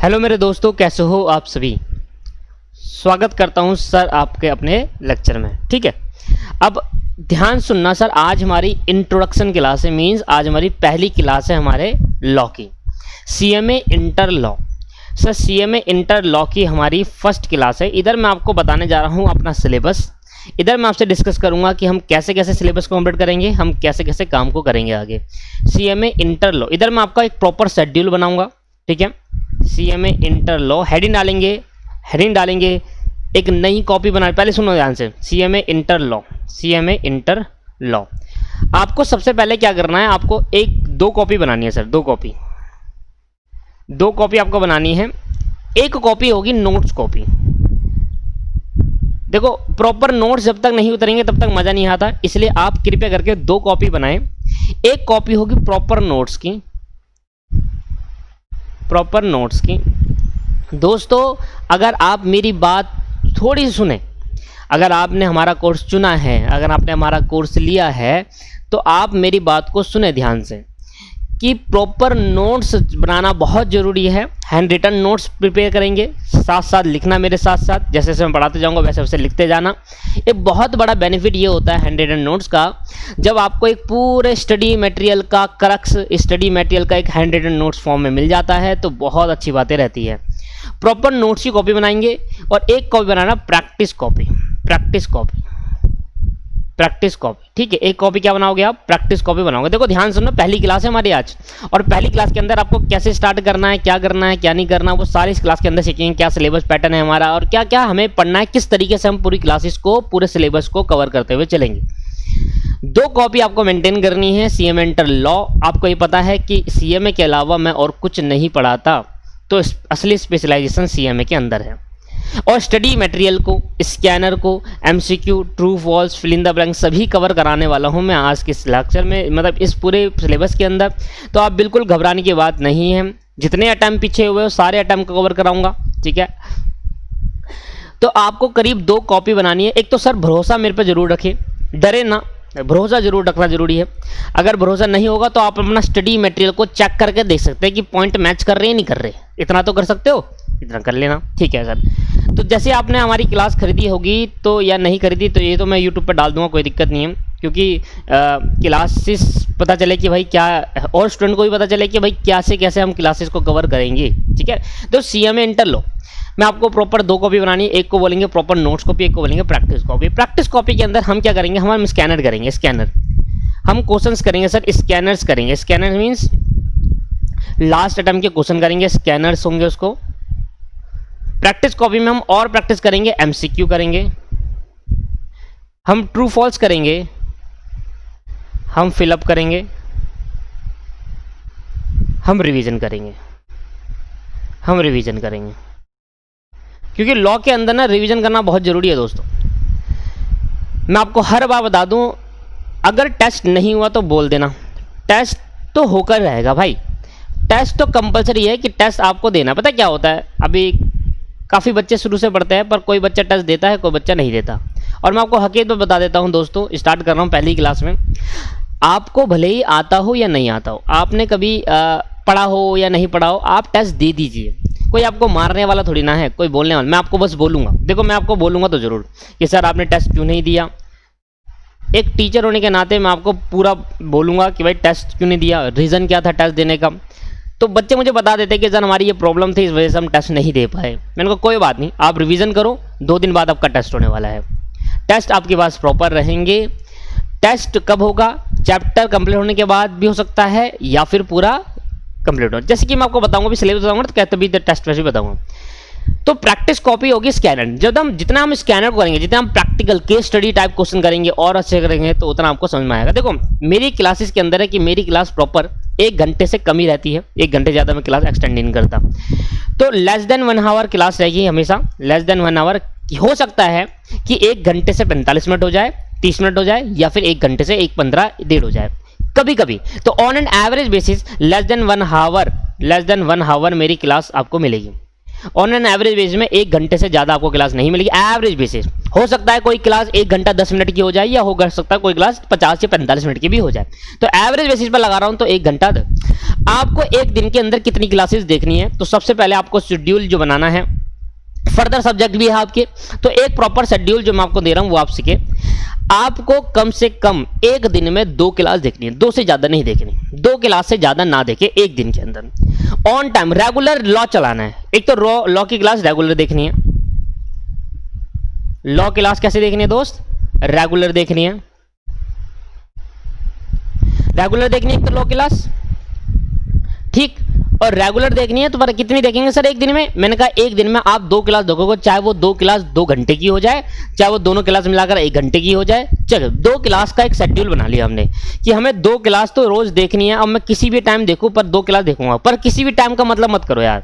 Hello मेरे दोस्तों, कैसे हो आप सभी। स्वागत करता हूं सर आपके अपने लेक्चर में। ठीक है, अब ध्यान सुनना सर। आज हमारी इंट्रोडक्शन क्लास है, मींस आज हमारी पहली क्लास है हमारे लॉ की, CMA inter law. Sir CMA inter law की हमारी फर्स्ट क्लास है। इधर मैं आपको बताने जा रहा हूं अपना सिलेबस। इधर मैं आपसे डिस्कस करूंगा कि हम कैसे कैसे सिलेबस को कंप्लीट करेंगे, हम कैसे कैसे काम को करेंगे आगे। सीएमए इंटर लॉ, इधर मैं आपका एक प्रॉपर शेड्यूल बनाऊंगा। ठीक है, सीएमए इंटर लॉ हेडिंग डालेंगे, एक नई कॉपी बना। पहले सुनो ध्यान से, सीएमए इंटर लॉ। आपको सबसे पहले क्या करना है, आपको दो कॉपी बनानी है सर। दो कॉपी आपको बनानी है। एक कॉपी होगी नोट्स कॉपी। देखो, प्रॉपर नोट्स जब तक नहीं उतरेंगे तब तक मजा नहीं आता, इसलिए आप कृपया करके दो कॉपी बनाएं। एक कॉपी होगी प्रॉपर नोट्स की। दोस्तों, अगर आप मेरी बात थोड़ी सी सुने, अगर आपने हमारा कोर्स चुना है, अगर आपने हमारा कोर्स लिया है, तो आप मेरी बात को सुने ध्यान से कि प्रॉपर नोट्स बनाना बहुत ज़रूरी है। हैंड रिटन नोट्स प्रिपेयर करेंगे, साथ साथ लिखना मेरे साथ साथ। जैसे जैसे मैं पढ़ाते जाऊंगा वैसे वैसे लिखते जाना। एक बहुत बड़ा बेनिफिट ये होता है हैंड रिटन नोट्स का, जब आपको एक पूरे स्टडी मटेरियल का एक हैंड रिटन नोट्स फॉर्म में मिल जाता है, तो बहुत अच्छी बातें रहती है। प्रॉपर नोट्स की कॉपी बनाएंगे और एक कॉपी बनाना प्रैक्टिस कॉपी। ठीक है, एक कॉपी क्या बनाओगे आप, प्रैक्टिस कॉपी बनाओगे। देखो ध्यान सुनो, पहली क्लास है हमारी आज, और पहली क्लास के अंदर आपको कैसे स्टार्ट करना है, क्या नहीं करना, वो सारी इस क्लास के अंदर सीखेंगे। क्या सिलेबस पैटर्न है हमारा और क्या क्या हमें पढ़ना है, किस तरीके से हम पूरी क्लासेस को, पूरे सिलेबस को कवर करते हुए चलेंगे। दो कॉपी आपको मेंटेन करनी है। सीएमए इंटर लॉ, आपको ये पता है कि सीएमए के अलावा मैं और कुछ नहीं पढ़ाता, तो असली स्पेशलाइजेशन सीएमए के अंदर है। और स्टडी मटेरियल को, स्कैनर को, MCQ, true false, fill in the blank सभी कवर कराने वाला हूं मैं आज के इस लेक्चर में, मतलब इस पूरे सिलेबस के अंदर। तो आप बिल्कुल घबराने की बात नहीं है। जितने अटैम्प्ट पीछे हुए हो सारे अटैम्प्ट को कवर कराऊंगा। ठीक है, तो आपको करीब दो कॉपी बनानी है। एक तो सर भरोसा मेरे पर जरूर रखें, डरे ना, भरोसा जरूर रखना जरूरी है। अगर भरोसा नहीं होगा तो आप अपना स्टडी मटेरियल को चेक करके देख सकते हैं कि पॉइंट मैच कर रहे हैं नहीं कर रहे। इतना तो कर सकते हो, इतना कर लेना। ठीक है सर, तो जैसे आपने हमारी क्लास खरीदी होगी तो या नहीं खरीदी, तो ये तो मैं यूट्यूब पर डाल दूंगा, कोई दिक्कत नहीं है। क्योंकि क्लासेस पता चले कि भाई क्या, और स्टूडेंट को भी पता चले कि भाई क्या से कैसे हम क्लासेस को कवर करेंगे। ठीक है, तो सीएमए इंटर लॉ मैं आपको प्रॉपर दो कॉपी बनानी है। एक को बोलेंगे प्रॉपर नोट्स कॉपी, एक को बोलेंगे प्रैक्टिस कॉपी। प्रैक्टिस कॉपी के अंदर हम क्या करेंगे, हम स्कैनर करेंगे। हम क्वेश्चंस करेंगे सर, स्कैनर्स करेंगे। स्कैनर मीन्स लास्ट अटेम्प्ट के क्वेश्चन करेंगे, स्कैनर्स होंगे उसको। प्रैक्टिस कॉपी में हम और प्रैक्टिस करेंगे, एमसीक्यू करेंगे, हम ट्रू फॉल्स करेंगे, हम फिलअप करेंगे, हम रिवीजन करेंगे। क्योंकि लॉ के अंदर ना रिवीजन करना बहुत जरूरी है दोस्तों। मैं आपको हर बार बता दूं, अगर टेस्ट नहीं हुआ तो बोल देना, टेस्ट तो होकर रहेगा भाई। टेस्ट तो कंपलसरी है कि टेस्ट आपको देना। पता क्या होता है, अभी काफ़ी बच्चे शुरू से पढ़ते हैं, पर कोई बच्चा टेस्ट देता है, कोई बच्चा नहीं देता। और मैं आपको हकीकत बता देता हूं दोस्तों, स्टार्ट कर रहा हूं पहली क्लास में। आपको भले ही आता हो या नहीं आता हो, आपने कभी पढ़ा हो या नहीं पढ़ा हो, आप टेस्ट दे दीजिए। कोई आपको मारने वाला थोड़ी ना है, कोई बोलने वाला। मैं आपको बस बोलूँगा, देखो मैं आपको बोलूँगा तो ज़रूर कि सर आपने टेस्ट क्यों नहीं दिया। एक टीचर होने के नाते मैं आपको पूरा बोलूँगा कि भाई टेस्ट क्यों नहीं दिया, रीज़न क्या था टेस्ट देने का। तो बच्चे मुझे बता देते कि सर हमारी ये प्रॉब्लम थी, इस वजह से हम टेस्ट नहीं दे पाए। मैंने कहा कोई बात नहीं, आप रिवीजन करो, 2 दिन बाद आपका टेस्ट होने वाला है। टेस्ट आपके पास प्रॉपर रहेंगे। टेस्ट कब होगा, चैप्टर कंप्लीट होने के बाद भी हो सकता है, या फिर पूरा कंप्लीट हो। जैसे कि मैं आपको बताऊंगा, भी सिलेबस बताऊंगा तो कहते भी टेस्ट वैसे बताऊंगा। तो प्रैक्टिस कॉपी होगी स्कैनर। जितना हम स्कैनर को करेंगे, जितना हम practical case study type question करेंगे और अच्छे करेंगे, तो उतना आपको समझ में आएगा। देखो मेरी क्लासेस के अंदर है कि मेरी क्लास प्रॉपर 1 घंटे से कम ही रहती है, 1 घंटे ज़्यादा मैं क्लास एक्सटेंड नहीं करता। तो लेस देन 1 आवर क्लास रहेगी हमेशा, लेस देन 1 आवर। हो सकता है कि 1 घंटे से 45 मिनट हो जाए, 30 मिनट हो जाए, या फिर 1 घंटे से 1:15 1:30 हो जाए कभी कभी। तो on an average basis less than 1 hour मेरी क्लास आपको मिलेगी। ऑन एन एवरेज बेसिस में 1 घंटे से ज़्यादा आपको क्लास नहीं मिलेगी, एवरेज बेसिस। हो सकता है कोई क्लास 1 घंटा 10 मिनट की हो जाए, या हो सकता है कोई क्लास 50 या 45 मिनट की भी हो जाए। तो एवरेज बेसिस पर लगा रहा हूँ तो 1 घंटा। आपको एक दिन के अंदर कितनी क्लासेस देखनी है, तो सबसे पहले आपको शेड्यूल जो बनाना है, फर्दर सब्जेक्ट भी है आपके, तो एक प्रॉपर शेड्यूल जो मैं आपको दे रहा हूँ वो आप सीखे। आपको कम से कम एक दिन में 2 क्लास देखनी है, 2 से ज्यादा नहीं देखनी, 2 क्लास से ज्यादा ना देखे एक दिन के अंदर। ऑन टाइम रेगुलर लॉ चलाना है। एक तो लॉ की क्लास रेगुलर देखनी है। लॉ क्लास कैसे देखनी है दोस्त, रेगुलर देखनी है, रेगुलर देखनी है तो लॉ क्लास, ठीक। और रेगुलर देखनी है तो पर कितनी देखेंगे सर एक दिन में, मैंने कहा एक दिन में आप 2 क्लास देखोगे, चाहे वो 2 क्लास 2 घंटे की हो जाए, चाहे वो दोनों क्लास मिलाकर 1 घंटे की हो जाए। चलो 2 क्लास का एक शेड्यूल बना लिया हमने कि हमें 2 क्लास तो रोज देखनी है। अब मैं किसी भी टाइम देखूं पर 2 क्लास देखूंगा, पर किसी भी टाइम का मतलब मत करो यार।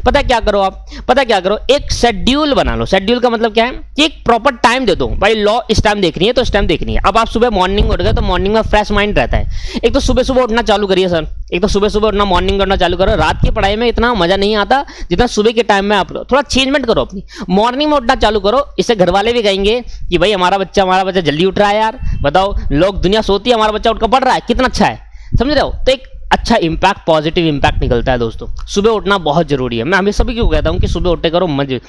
पता क्या करो आप, पता क्या करो, एक शेड्यूल बना लो। शेड्यूल का मतलब क्या है कि एक प्रॉपर टाइम दे दो, भाई लॉ इस टाइम देखनी है तो इस टाइम देखनी है। अब आप सुबह मॉर्निंग उठ गए तो मॉर्निंग में फ्रेश माइंड रहता है। एक तो सुबह सुबह उठना चालू करिए सर, एक तो सुबह सुबह उठना, मॉर्निंग करना चालू करो। रात की पढ़ाई में इतना मजा नहीं आता जितना सुबह के टाइम में। आप थोड़ा चेंजमेंट करो अपनी, मॉर्निंग में उठना चालू करो। इससे घर वाले भी कहेंगे कि भाई हमारा बच्चा जल्दी उठ रहा है यार, बताओ लोग दुनिया सोती है हमारा बच्चा उठकर पढ़ रहा है, कितना अच्छा है, समझ रहे हो। तो एक अच्छा इंपैक्ट, पॉजिटिव इंपैक्ट निकलता है दोस्तों। सुबह उठना बहुत जरूरी है। मैं हमें सभी को कहता हूं कि सुबह उठे करो मजे।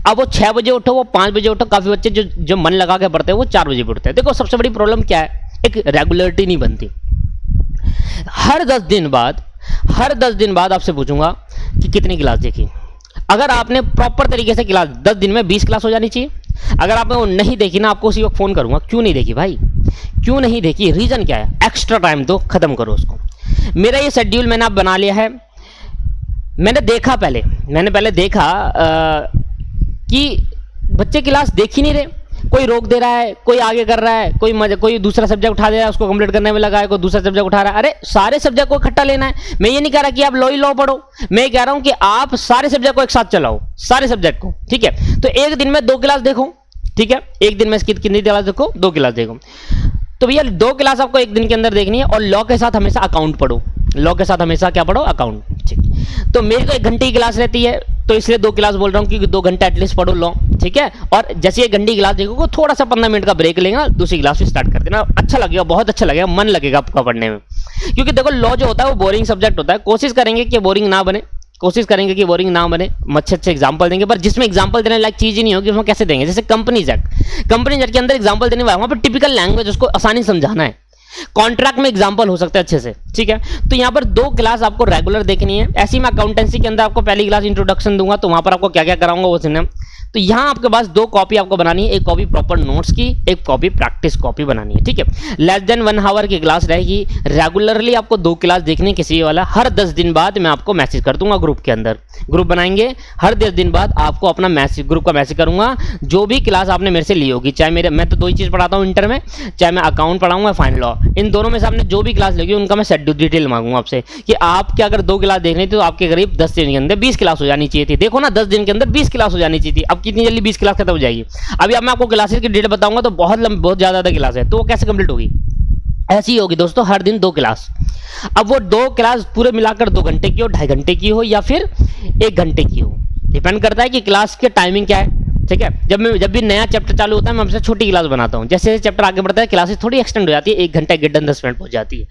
अब वो 6 बजे उठो, वो 5 बजे उठो, काफी बच्चे जो मन लगा के पढ़ते हैं वो 4 बजे उठते हैं। देखो सबसे बड़ी प्रॉब्लम क्या है, एक रेगुलरिटी नहीं बनती। हर 10 दिन बाद आपसे पूछूंगा कि कितनी क्लास देखी। अगर आपने प्रॉपर तरीके से क्लास 10 दिन में 20 क्लास हो जानी चाहिए। अगर आपने वो नहीं देखी ना, आपको उसी वक्त फोन करूंगा, क्यों नहीं देखी भाई, क्यों नहीं देखी, रीजन क्या है, एक्स्ट्रा टाइम दो, खत्म करो उसको। मेरा ये शेड्यूल मैंने आप बना लिया है। मैंने पहले देखा कि बच्चे क्लास देख ही नहीं रहे, कोई रोक दे रहा है, कोई आगे कर रहा है, कोई दूसरा सब्जेक्ट उठा दे रहा है, उसको कंप्लीट करने में लगा है, कोई दूसरा सब्जेक्ट उठा रहा है। अरे सारे सब्जेक्ट को इकट्ठा लेना है। मैं ये नहीं कह रहा कि आप लॉ पढ़ो, मैं कह रहा हूं कि आप सारे सब्जेक्ट को एक साथ चलाओ, सारे सब्जेक्ट को, ठीक है। तो एक दिन में 2 क्लास देखो, ठीक है, एक दिन में कितनी क्लास देखो, 2 क्लास देखो। तो भैया 2 क्लास आपको एक दिन के अंदर देखनी है। और लॉ के साथ हमेशा अकाउंट पढ़ो, लॉ के साथ हमेशा क्या पढ़ो, अकाउंट, ठीक। तो मेरी तो 1 घंटे की क्लास रहती है, तो इसलिए 2 क्लास बोल रहा हूँ कि 2 घंटे एटलीस्ट पढ़ो लॉ, ठीक है। और जैसे 1 घंटे की क्लास देखोगे, थोड़ा सा 15 मिनट का ब्रेक लेगा, दूसरी क्लास भी स्टार्ट कर देना। अच्छा लगेगा, बहुत अच्छा लगेगा, मन लगेगा आपका पढ़ने में। क्योंकि देखो लॉ जो होता है वो बोरिंग सब्जेक्ट होता है। कोशिश करेंगे कि बोरिंग ना बने, अच्छे एग्जांपल देंगे, पर जिसमें एग्जांपल देने लायक चीज ही नहीं होगी उसमें कैसे देंगे। जैसे कंपनीज एक्ट के अंदर एग्जांपल देने वाला, वहां पर टिपिकल लैंग्वेज, उसको आसानी समझाना है। कॉन्ट्रैक्ट में एग्जांपल हो सकता है अच्छे से, ठीक है। तो यहां पर 2 क्लास आपको रेगुलर देखनी है। ऐसी मैं अकाउंटेंसी के अंदर आपको पहली क्लास इंट्रोडक्शन दूंगा, तो वहां पर आपको क्या क्या कराऊंगा वो सुनना। तो यहां आपके पास 2 कॉपी आपको बनानी है, एक कॉपी प्रॉपर नोट्स की, एक कॉपी प्रैक्टिस कॉपी बनानी है, ठीक है। लेस देन 1 आवर की क्लास रहेगी। रेगुलरली आपको 2 क्लास देखनी किसी वाला। हर 10 दिन बाद मैं आपको मैसेज कर दूंगा ग्रुप के अंदर, ग्रुप बनाएंगे। हर 10 दिन बाद आपको अपना मैसेज, ग्रुप का मैसेज करूंगा, जो भी क्लास आपने मेरे से ली होगी। चाहे मैं तो 2 ही चीज पढ़ाता हूँ इंटर में, चाहे मैं अकाउंट पढ़ाऊंगा, फाइनल लॉ, इन दोनों में से आपने जो भी क्लास लेगी उनका मैं शेड्यूल डिटेल मांगूंगा आपसे कि आपके अगर 2 क्लास देखनी थी तो आपके करीब 10 दिन के अंदर 20 क्लास हो जानी चाहिए थी। देखो ना, 10 दिन के अंदर 20 क्लास हो जानी चाहिए थी। अब कितनी जल्दी 20 क्लास खत्म हो जाएगी। अभी अब मैं आपको क्लासेस की डेट बताऊंगा तो बहुत ज्यादा क्लास है, तो वो कैसे कंप्लीट होगी, ऐसी होगी दोस्तों, हर दिन 2 क्लास। अब वो 2 क्लास पूरे मिलाकर 2 घंटे की हो, 2.5 घंटे की हो, या फिर 1 घंटे की हो, डिपेंड करता है कि क्लास के टाइमिंग क्या है, ठीक है। जब भी नया चैप्टर चालू होता है मैं हमसे छोटी क्लास बनाता हूँ। जैसे चैप्टर आगे बढ़ता है क्लासेस थोड़ी एक्सटेंड हो जाती है, 1 घंटा 10 मिनट पहुंच जाती है।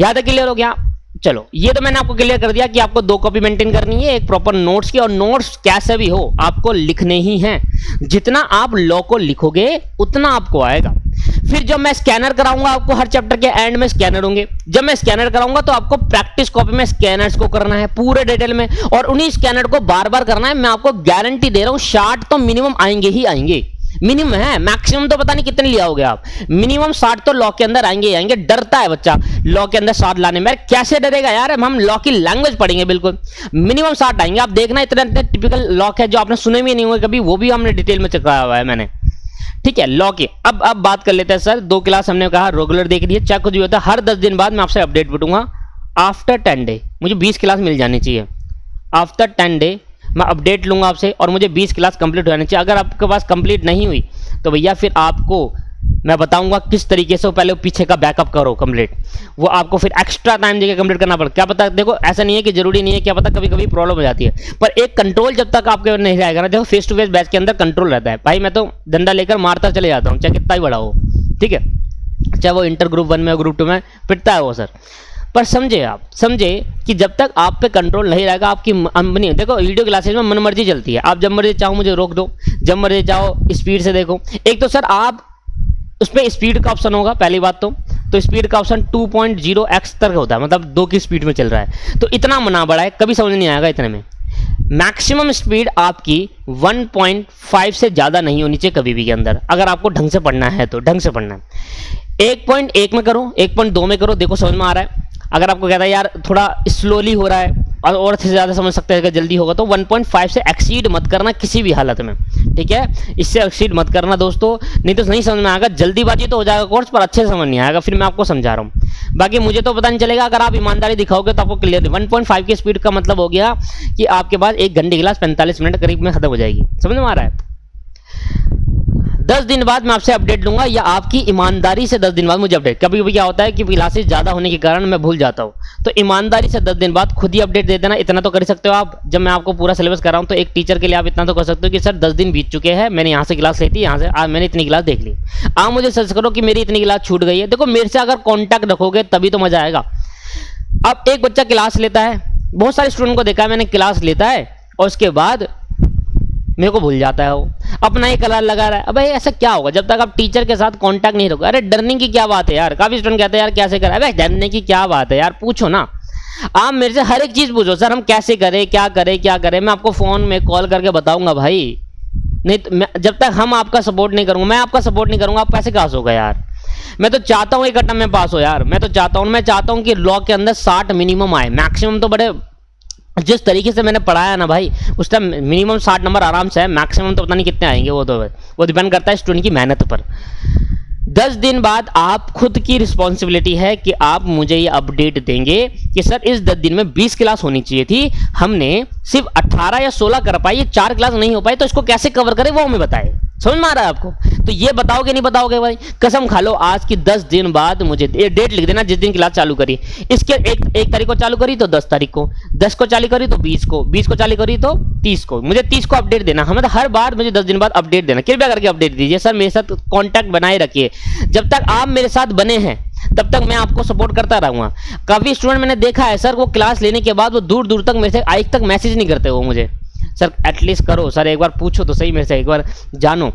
याद है, क्लियर हो गया। चलो ये तो मैंने आपको क्लियर कर दिया कि आपको 2 कॉपी मेंटेन करनी है, एक प्रॉपर नोट्स की, और नोट्स कैसे भी हो आपको लिखने ही हैं। जितना आप लॉ को लिखोगे उतना आपको आएगा। फिर जब मैं स्कैनर कराऊंगा आपको, हर चैप्टर के एंड में स्कैनर होंगे। जब मैं स्कैनर कराऊंगा तो आपको प्रैक्टिस कॉपी में स्कैनर्स को करना है पूरे डिटेल में, और उन्हीं स्कैनर को बार बार करना है। मैं आपको गारंटी दे रहा हूं 60 तो मिनिमम आएंगे ही आएंगे। मिनिमम है, मैक्सिमम तो पता नहीं कितने लिया होगे आप, मिनिमम 60 तो लॉ के अंदर आएंगे। डरता है बच्चा लॉ के अंदर 60 लाने में, कैसे डरेगा यार, हम लॉ की लैंग्वेज पढ़ेंगे, बिल्कुल मिनिमम 60 आएंगे। आप देखना इतने टिपिकल लॉक है जो आपने सुने भी नहीं हुए कभी, वो भी हमने डिटेल में चकाया हुआ है मैंने, ठीक है। लॉ की अब बात कर लेते हैं सर। 2 क्लास हमने कहा रेगुलर देख रही है, चाहे कुछ भी होता है। हर 10 दिन बाद मैं आपसे अपडेट बटूंगा। आफ्टर 10 डे मुझे 20 क्लास मिल जानी चाहिए। आफ्टर 10 डे मैं अपडेट लूंगा आपसे, और मुझे 20 क्लास कंप्लीट हो जानी चाहिए। अगर आपके पास कंप्लीट नहीं हुई तो भैया फिर आपको मैं बताऊंगा किस तरीके से, पहले पीछे का बैकअप करो कंप्लीट, वो आपको फिर एक्स्ट्रा टाइम देके कंप्लीट करना पड़ता। क्या पता, देखो ऐसा नहीं है कि जरूरी नहीं है, क्या पता कभी कभी प्रॉब्लम हो जाती है, पर एक कंट्रोल जब तक आपके नहीं रहेगा ना, देखो फेस टू फेस बैच के अंदर कंट्रोल रहता है भाई। मैं तो डंडा लेकर मारता चले जाता हूँ, चाहे कितना ही बड़ा हो, ठीक है, चाहे वो इंटर ग्रुप 1 में ग्रुप 2 में पिटता है वो सर। पर समझे, आप समझे कि जब तक आप पे कंट्रोल नहीं रहेगा आपकी नहीं, देखो वीडियो क्लासेस में मन मर्जी चलती है, आप जब मर्जी चाहो मुझे रोक दो, जब मर्जी चाहो स्पीड से देखो। एक तो सर आप उसमें स्पीड का ऑप्शन होगा, पहली बात तो स्पीड का ऑप्शन 2.0x तक होता है, मतलब 2 की स्पीड में चल रहा है, तो इतना मना बड़ा है, कभी समझ नहीं आएगा इतने में। मैक्सिमम स्पीड आपकी 1.5 से ज़्यादा नहीं होनी चाहिए कभी भी के अंदर, अगर आपको ढंग से पढ़ना है तो ढंग से पढ़ना है। 1.1 में करो, 1.2 में करो, देखो समझ में आ रहा है। अगर आपको कहता है यार थोड़ा स्लोली हो रहा है और से ज़्यादा समझ सकते हैं, अगर जल्दी होगा तो 1.5 से एक्सीड मत करना किसी भी हालत में, ठीक है, इससे एक्सीड मत करना दोस्तों, नहीं तो नहीं समझ में आएगा, जल्दीबाजी तो हो जाएगा कोर्स पर अच्छे से समझ नहीं आएगा, फिर मैं आपको समझा रहा हूँ। बाकी मुझे तो पता नहीं चलेगा, अगर आप ईमानदारी दिखाओगे तो आपको क्लियर। 1.5 की स्पीड का मतलब हो गया कि आपके पास 1 घंटे की क्लास 45 मिनट करीब में खत्म हो जाएगी, समझ में आ रहा है। 10 दिन बाद मैं आपसे अपडेट लूंगा, या आपकी ईमानदारी से 10 दिन बाद मुझे अपडेट। कभी कभी क्या होता है कि क्लासेस ज़्यादा होने के कारण मैं भूल जाता हूँ, तो ईमानदारी से 10 दिन बाद खुद ही अपडेट दे देना, इतना तो कर सकते हो आप। जब मैं आपको पूरा सिलेबस कर रहा हूँ तो एक टीचर के लिए आप इतना तो कर सकते हो कि सर 10 दिन बीत चुके हैं, मैंने यहाँ से क्लास ली थी, यहाँ से आज मैंने इतनी क्लास देख ली, आप मुझे सर्च करो कि मेरी इतनी क्लास छूट गई है। देखो मेरे से अगर कॉन्टैक्ट रखोगे तभी तो मजा आएगा। अब एक बच्चा क्लास लेता है, बहुत सारे स्टूडेंट को देखा है मैंने, क्लास लेता है और उसके बाद मेरे को भूल जाता है, वो अपना ही कलर लगा रहा है। अब ऐसा क्या होगा जब तक आप टीचर के साथ कांटेक्ट नहीं रखोगे। अरे डरने की क्या बात है यार, काफी स्टूडेंट कहते हैं यार कैसे करें, अबे डरने की क्या बात है यार, पूछो ना, आप मेरे से हर एक चीज पूछो, सर हम कैसे करें, क्या करें, मैं आपको फोन में कॉल करके बताऊंगा भाई। नहीं तो जब तक हम आपका सपोर्ट नहीं करूंगा, मैं आपका सपोर्ट नहीं करूंगा, आप कैसे पास होगा यार। मैं तो चाहता हूँ एक अटैम्प्ट में पास हो यार, मैं चाहता हूँ कि लॉ के अंदर 60 मिनिमम आए, मैक्सिमम तो बड़े जिस तरीके से मैंने पढ़ाया ना भाई, उस टाइम मिनिमम 60 नंबर आराम से है, मैक्सिमम तो पता नहीं कितने आएंगे, वो डिपेंड करता है स्टूडेंट की मेहनत पर। 10 दिन बाद आप खुद की रिस्पॉन्सिबिलिटी है कि आप मुझे ये अपडेट देंगे कि सर इस 10 दिन में 20 क्लास होनी चाहिए थी, हमने सिर्फ 18 या 16 कर पाई, ये 4 क्लास नहीं हो पाई, तो इसको कैसे कवर करें वो हमें बताए। समझ में आ रहा है आपको? तो ये बताओगे नहीं बताओगे भाई, कसम खा लो आज की 10 दिन बाद मुझे डेट लिख देना जिस दिन क्लास चालू करी। इसके एक तारीख को चालू करी तो 10 तारीख को, 10 को चालू करी तो 20 को, 20 को चालू करी तो 30 को, मुझे 30 को अपडेट देना। हमें तो हर बार मुझे 10 दिन बाद अपडेट देना, कृपया करके अपडेट दीजिए सर, मेरे साथ कांटेक्ट बनाए रखिए। जब तक आप मेरे साथ बने हैं तब तक मैं आपको सपोर्ट करता रहूंगा। काफी स्टूडेंट मैंने देखा है सर, वो क्लास लेने के बाद वो दूर दूर तक मेरे से आज तक मैसेज नहीं करते वो मुझे, सर एटलीस्ट करो सर, एक बार पूछो तो सही मेरे से, एक बार जानो,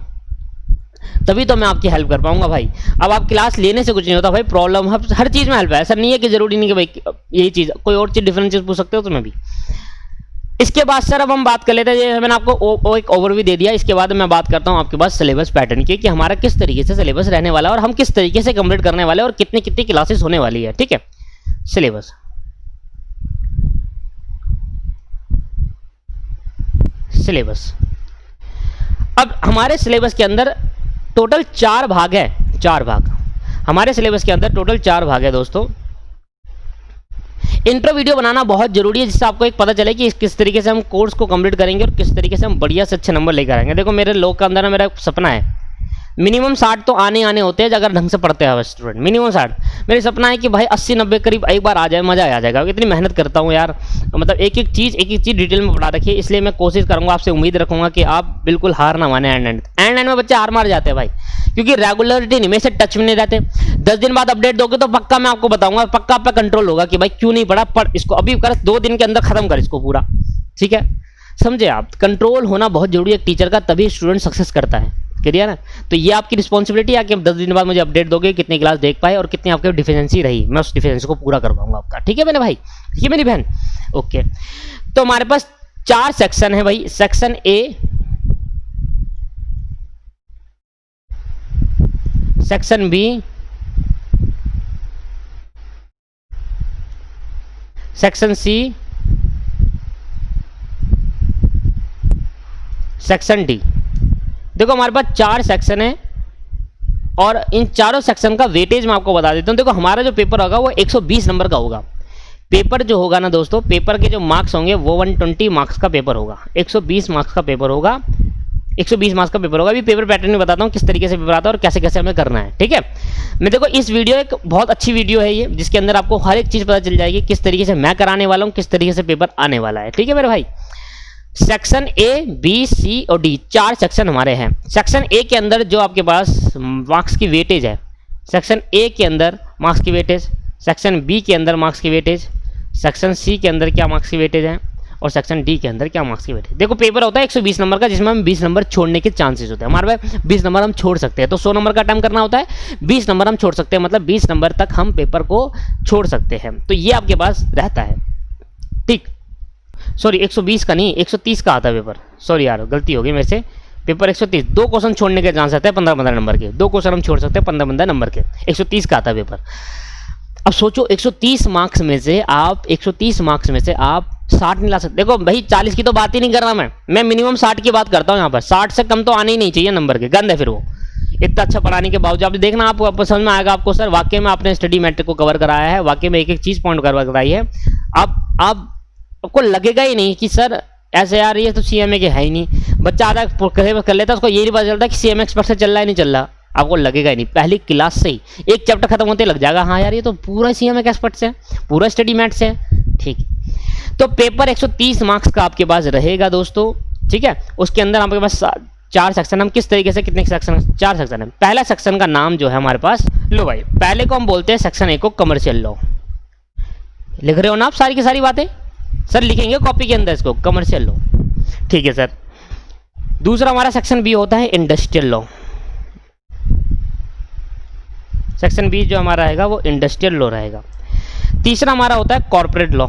तभी तो मैं आपकी हेल्प कर पाऊंगा भाई। अब आप क्लास लेने से कुछ नहीं होता भाई, प्रॉब्लम हर चीज में हेल्प है, ऐसा नहीं है कि जरूरी नहीं कि भाई यही चीज, कोई और चीज डिफरेंट चीज पूछ सकते हो तुम्हें भी। इसके बाद सर अब हम बात कर लेते हैं, मैंने आपको एक ओवरव्यू दे दिया, इसके बाद मैं बात करता हूं आपके पास सिलेबस पैटर्न की, कि हमारा किस तरीके से सिलेबस रहने वाला है और हम किस तरीके से कंप्लीट करने वाले हैं और कितनी कितनी क्लासेस होने वाली है। ठीक है, सिलेबस अब हमारे सिलेबस के अंदर टोटल 4 भाग है, 4 भाग हमारे सिलेबस के अंदर टोटल 4 भाग है दोस्तों। इंट्रो वीडियो बनाना बहुत जरूरी है, जिससे आपको एक पता चले कि किस तरीके से हम कोर्स को कंप्लीट करेंगे और किस तरीके से हम बढ़िया से अच्छे नंबर लेकर आएंगे। देखो मेरे लोग के अंदर ना मेरा सपना है, मिनिमम 60 तो आने होते हैं अगर ढंग से पढ़ते हैं स्टूडेंट, मिनिमम 60। मेरा सपना है कि भाई 80-90 करीब एक बार आ जाए, मजा आ जाएगा। इतनी मेहनत करता हूँ यार, मतलब एक एक चीज़ डिटेल में पढ़ा रखी है, इसलिए मैं कोशिश करूँगा, आपसे उम्मीद रखूँगा कि आप बिल्कुल हार ना माने। एंड में बच्चे हार मार जाते हैं भाई, क्योंकि रेगुलरिटी नहीं, मेरे से टच में नहीं रहते। 10 दिन बाद अपडेट दोगे तो पक्का मैं आपको बताऊंगा, पक्का आपका कंट्रोल होगा कि भाई क्यों नहीं पढ़ा, पढ़ इसको अभी कर, 2 दिन के अंदर खत्म कर इसको पूरा। ठीक है, समझे आप? कंट्रोल होना बहुत जरूरी है एक टीचर का, तभी स्टूडेंट सक्सेस करता है। क्लियर है? तो ये आपकी रिस्पॉन्सिबिलिटी है कि आप 10 दिन बाद मुझे अपडेट दोगे कितनी क्लास देख पाए और कितनी आपकी डिफिशिएंसी रही, मैं उस डिफिशिएंसी को पूरा करवाऊंगा आपका। ठीक है मेरे भाई, ठीक है मेरी बहन, ओके। तो हमारे पास 4 सेक्शन है भाई, section A, section B, section C, section D. देखो हमारे पास 4 सेक्शन है और इन चारों सेक्शन का वेटेज मैं आपको बता देता हूं। देखो हमारा जो पेपर होगा वो 120 नंबर का होगा। पेपर जो होगा ना दोस्तों, पेपर के जो मार्क्स होंगे वो 120 मार्क्स का पेपर होगा, 120 मार्क्स का पेपर होगा। 120 मार्क्स का पेपर होगा। अभी पेपर पैटर्न में बताता हूँ किस तरीके से पेपर आता है और कैसे कैसे हमें करना है, ठीक है। मैं देखो इस वीडियो एक बहुत अच्छी वीडियो है ये, जिसके अंदर आपको हर एक चीज़ पता चल जाएगी किस तरीके से मैं कराने वाला हूँ, किस तरीके से पेपर आने वाला है, ठीक है मेरे भाई। सेक्शन ए, बी, सी और डी, 4 सेक्शन हमारे हैं। सेक्शन ए के अंदर जो आपके पास मार्क्स की वेटेज है, सेक्शन ए के अंदर मार्क्स की वेटेज, सेक्शन बी के अंदर मार्क्स की वेटेज, सेक्शन सी के अंदर क्या मार्क्स की वेटेज है और सेक्शन डी के अंदर क्या मार्क्स की वेटेज। देखो पेपर होता है 120 नंबर का, जिसमें हम 20 नंबर छोड़ने के चांसेस होते हैं। हमारे पास 20 नंबर हम छोड़ सकते हैं, तो 100 नंबर का अटेम्प्ट करना होता है, 20 नंबर हम छोड़ सकते हैं, मतलब 20 नंबर तक हम पेपर को छोड़ सकते हैं। तो ये आपके पास रहता है, ठीक। सॉरी 120 का नहीं, 130 का आता है पेपर, सॉरी यार गलती हो गई मेरे से। पेपर 130, 2 क्वेश्चन छोड़ने के चांस रहते हैं 15-15 नंबर के, 2 क्वेश्चन हम छोड़ सकते हैं 15-15 नंबर के। 130 का आता है पेपर। अब सोचो 130 मार्क्स में से आप 60 नहीं ला सकते। देखो भाई 40 की तो बात ही नहीं कर रहा मैं मिनिमम 60 की बात करता हूँ यहाँ पर। 60 से कम तो आने ही नहीं चाहिए नंबर के, गंद है फिर वो। इतना अच्छा पढ़ाने के बावजूद आप देखना, आपको समझ में आएगा आपको सर वाकई में आपने स्टडी मैट्रिक को कवर कराया है, वाकई में एक एक चीज़ पॉइंट कवर कराई है। आपको लगेगा ही नहीं कि सर ऐसे यार ये तो सीएमए के है ही नहीं, बच्चा आधा कर लेता है, उसको ये नहीं पता चलता कि सीएमए एक्सपर्ट से चल रहा है नहीं चल रहा। आपको लगेगा ही नहीं, पहली क्लास से ही एक चैप्टर खत्म होते लग जाएगा हाँ यार ये तो पूरा सीएमए के एक्सपर्ट से, पूरा स्टडी मैथ्स है, ठीक। तो पेपर 130 मार्क्स का आपके पास रहेगा दोस्तों, ठीक है। उसके अंदर आपके पास 4 सेक्शन, हम किस तरीके से कितने सेक्शन, 4 सेक्शन है। पहला सेक्शन का नाम जो है हमारे पास, लो भाई पहले को हम बोलते हैं सेक्शन ए को कमर्शियल लॉ। लिख रहे हो ना आप सारी की सारी बातें, सर लिखेंगे कॉपी के अंदर इसको, कमर्शियल लॉ, ठीक है सर। दूसरा हमारा सेक्शन बी होता है इंडस्ट्रियल लॉ। सेक्शन बी जो हमारा रहेगा वो इंडस्ट्रियल लॉ रहेगा। तीसरा हमारा होता है कॉर्पोरेट लॉ।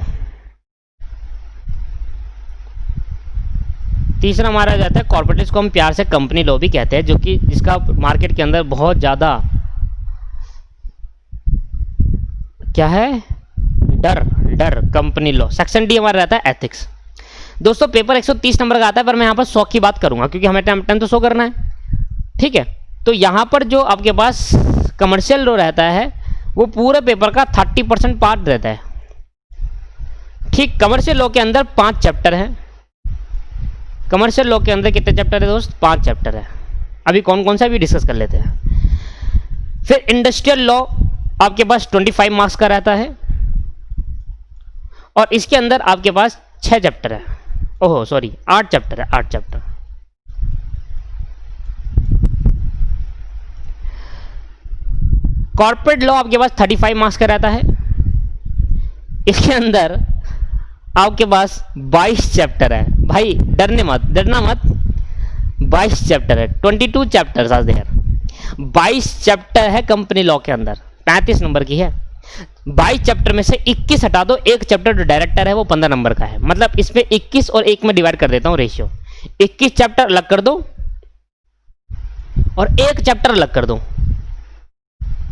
तीसरा हमारा जाता है कॉर्पोरेट, इसको हम प्यार से कंपनी लॉ भी कहते हैं, जो कि जिसका मार्केट के अंदर बहुत ज़्यादा क्या है, डर कंपनी लॉ। सेक्शन डी हमारा रहता है एथिक्स। दोस्तों पेपर 130 नंबर का आता है, पर मैं यहाँ पर 100 की बात करूंगा क्योंकि हमें टाइम तो 100 करना है, ठीक है। तो यहाँ पर जो आपके पास कमर्शियल लॉ रहता है वो पूरे पेपर का 30% पार्ट रहता है, ठीक। कमर्शियल लॉ के अंदर 5 चैप्टर हैं। कमर्शियल लॉ के अंदर कितने चैप्टर है दोस्त, 5 चैप्टर है। अभी कौन कौन सा भी डिस्कस कर लेते हैं। फिर इंडस्ट्रियल लॉ आपके पास 25 मार्क्स का रहता है और इसके अंदर आपके पास 6 चैप्टर है, ओहो सॉरी 8 चैप्टर है, 8 चैप्टर। कॉर्पोरेट लॉ आपके पास 35 मार्क्स का रहता है। इसके अंदर आपके पास 22 चैप्टर है, भाई डरना मत, 22 चैप्टर है, 22 चैप्टर्स आर देयर। 22 चैप्टर है कंपनी लॉ के अंदर, 35 नंबर की है। 22 चैप्टर में से 21 हटा दो, एक चैप्टर जो डायरेक्टर है वो 15 नंबर का है, मतलब इसमें 21 और 1 में डिवाइड कर देता हूं रेशियो। 21 चैप्टर अलग कर दो और 1 चैप्टर अलग कर दो।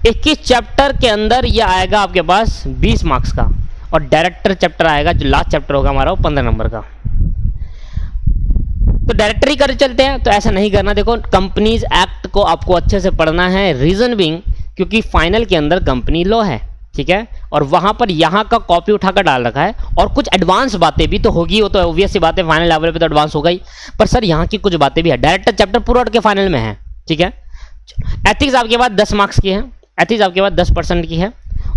21 चैप्टर के अंदर ये आएगा आपके पास 20 मार्क्स का, और डायरेक्टर चैप्टर आएगा जो लास्ट चैप्टर होगा हमारा वो 15 नंबर का। तो डायरेक्टर ही कर चलते हैं, तो ऐसा नहीं करना। देखो कंपनीज एक्ट को आपको अच्छे से पढ़ना है, रीजन बिंग क्योंकि फाइनल के अंदर कंपनी लॉ है, ठीक है। और वहां पर यहाँ का कॉपी उठाकर डाल रखा है, और कुछ एडवांस बातें भी तो होगी, वो तो ऑब्वियस सी बात है, फाइनल लेवल पे तो एडवांस होगा ही, पर सर यहाँ की कुछ बातें भी है। डायरेक्टर चैप्टर पूरा उठ के फाइनल में है, ठीक है। एथिक्स आपके पास 10 मार्क्स की है, एथिक्स आपके पास 10% की है,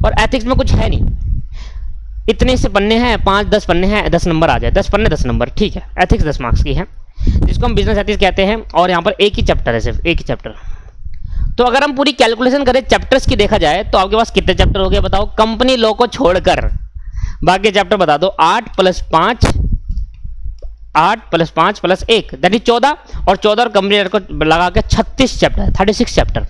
और एथिक्स में कुछ है नहीं, इतने से पन्ने हैं, 5-10 पन्ने हैं, 10 नंबर आ जाए, 10 पन्ने 10 नंबर, ठीक है। एथिक्स 10 मार्क्स की है, जिसको हम बिजनेस एथिक्स कहते हैं, और यहाँ पर एक ही चैप्टर है, सिर्फ एक ही चैप्टर। तो अगर हम पूरी कैलकुलेशन करें चैप्टर्स की देखा जाए तो आपके पास कितने चैप्टर हो गए बताओ, कंपनी लॉ को छोड़कर बाकी चैप्टर बता दो। 8 + 5 + 1 दैट इज 14, और 14 और कंपनी लॉ को लगा के 36 चैप्टर, 36 चैप्टर।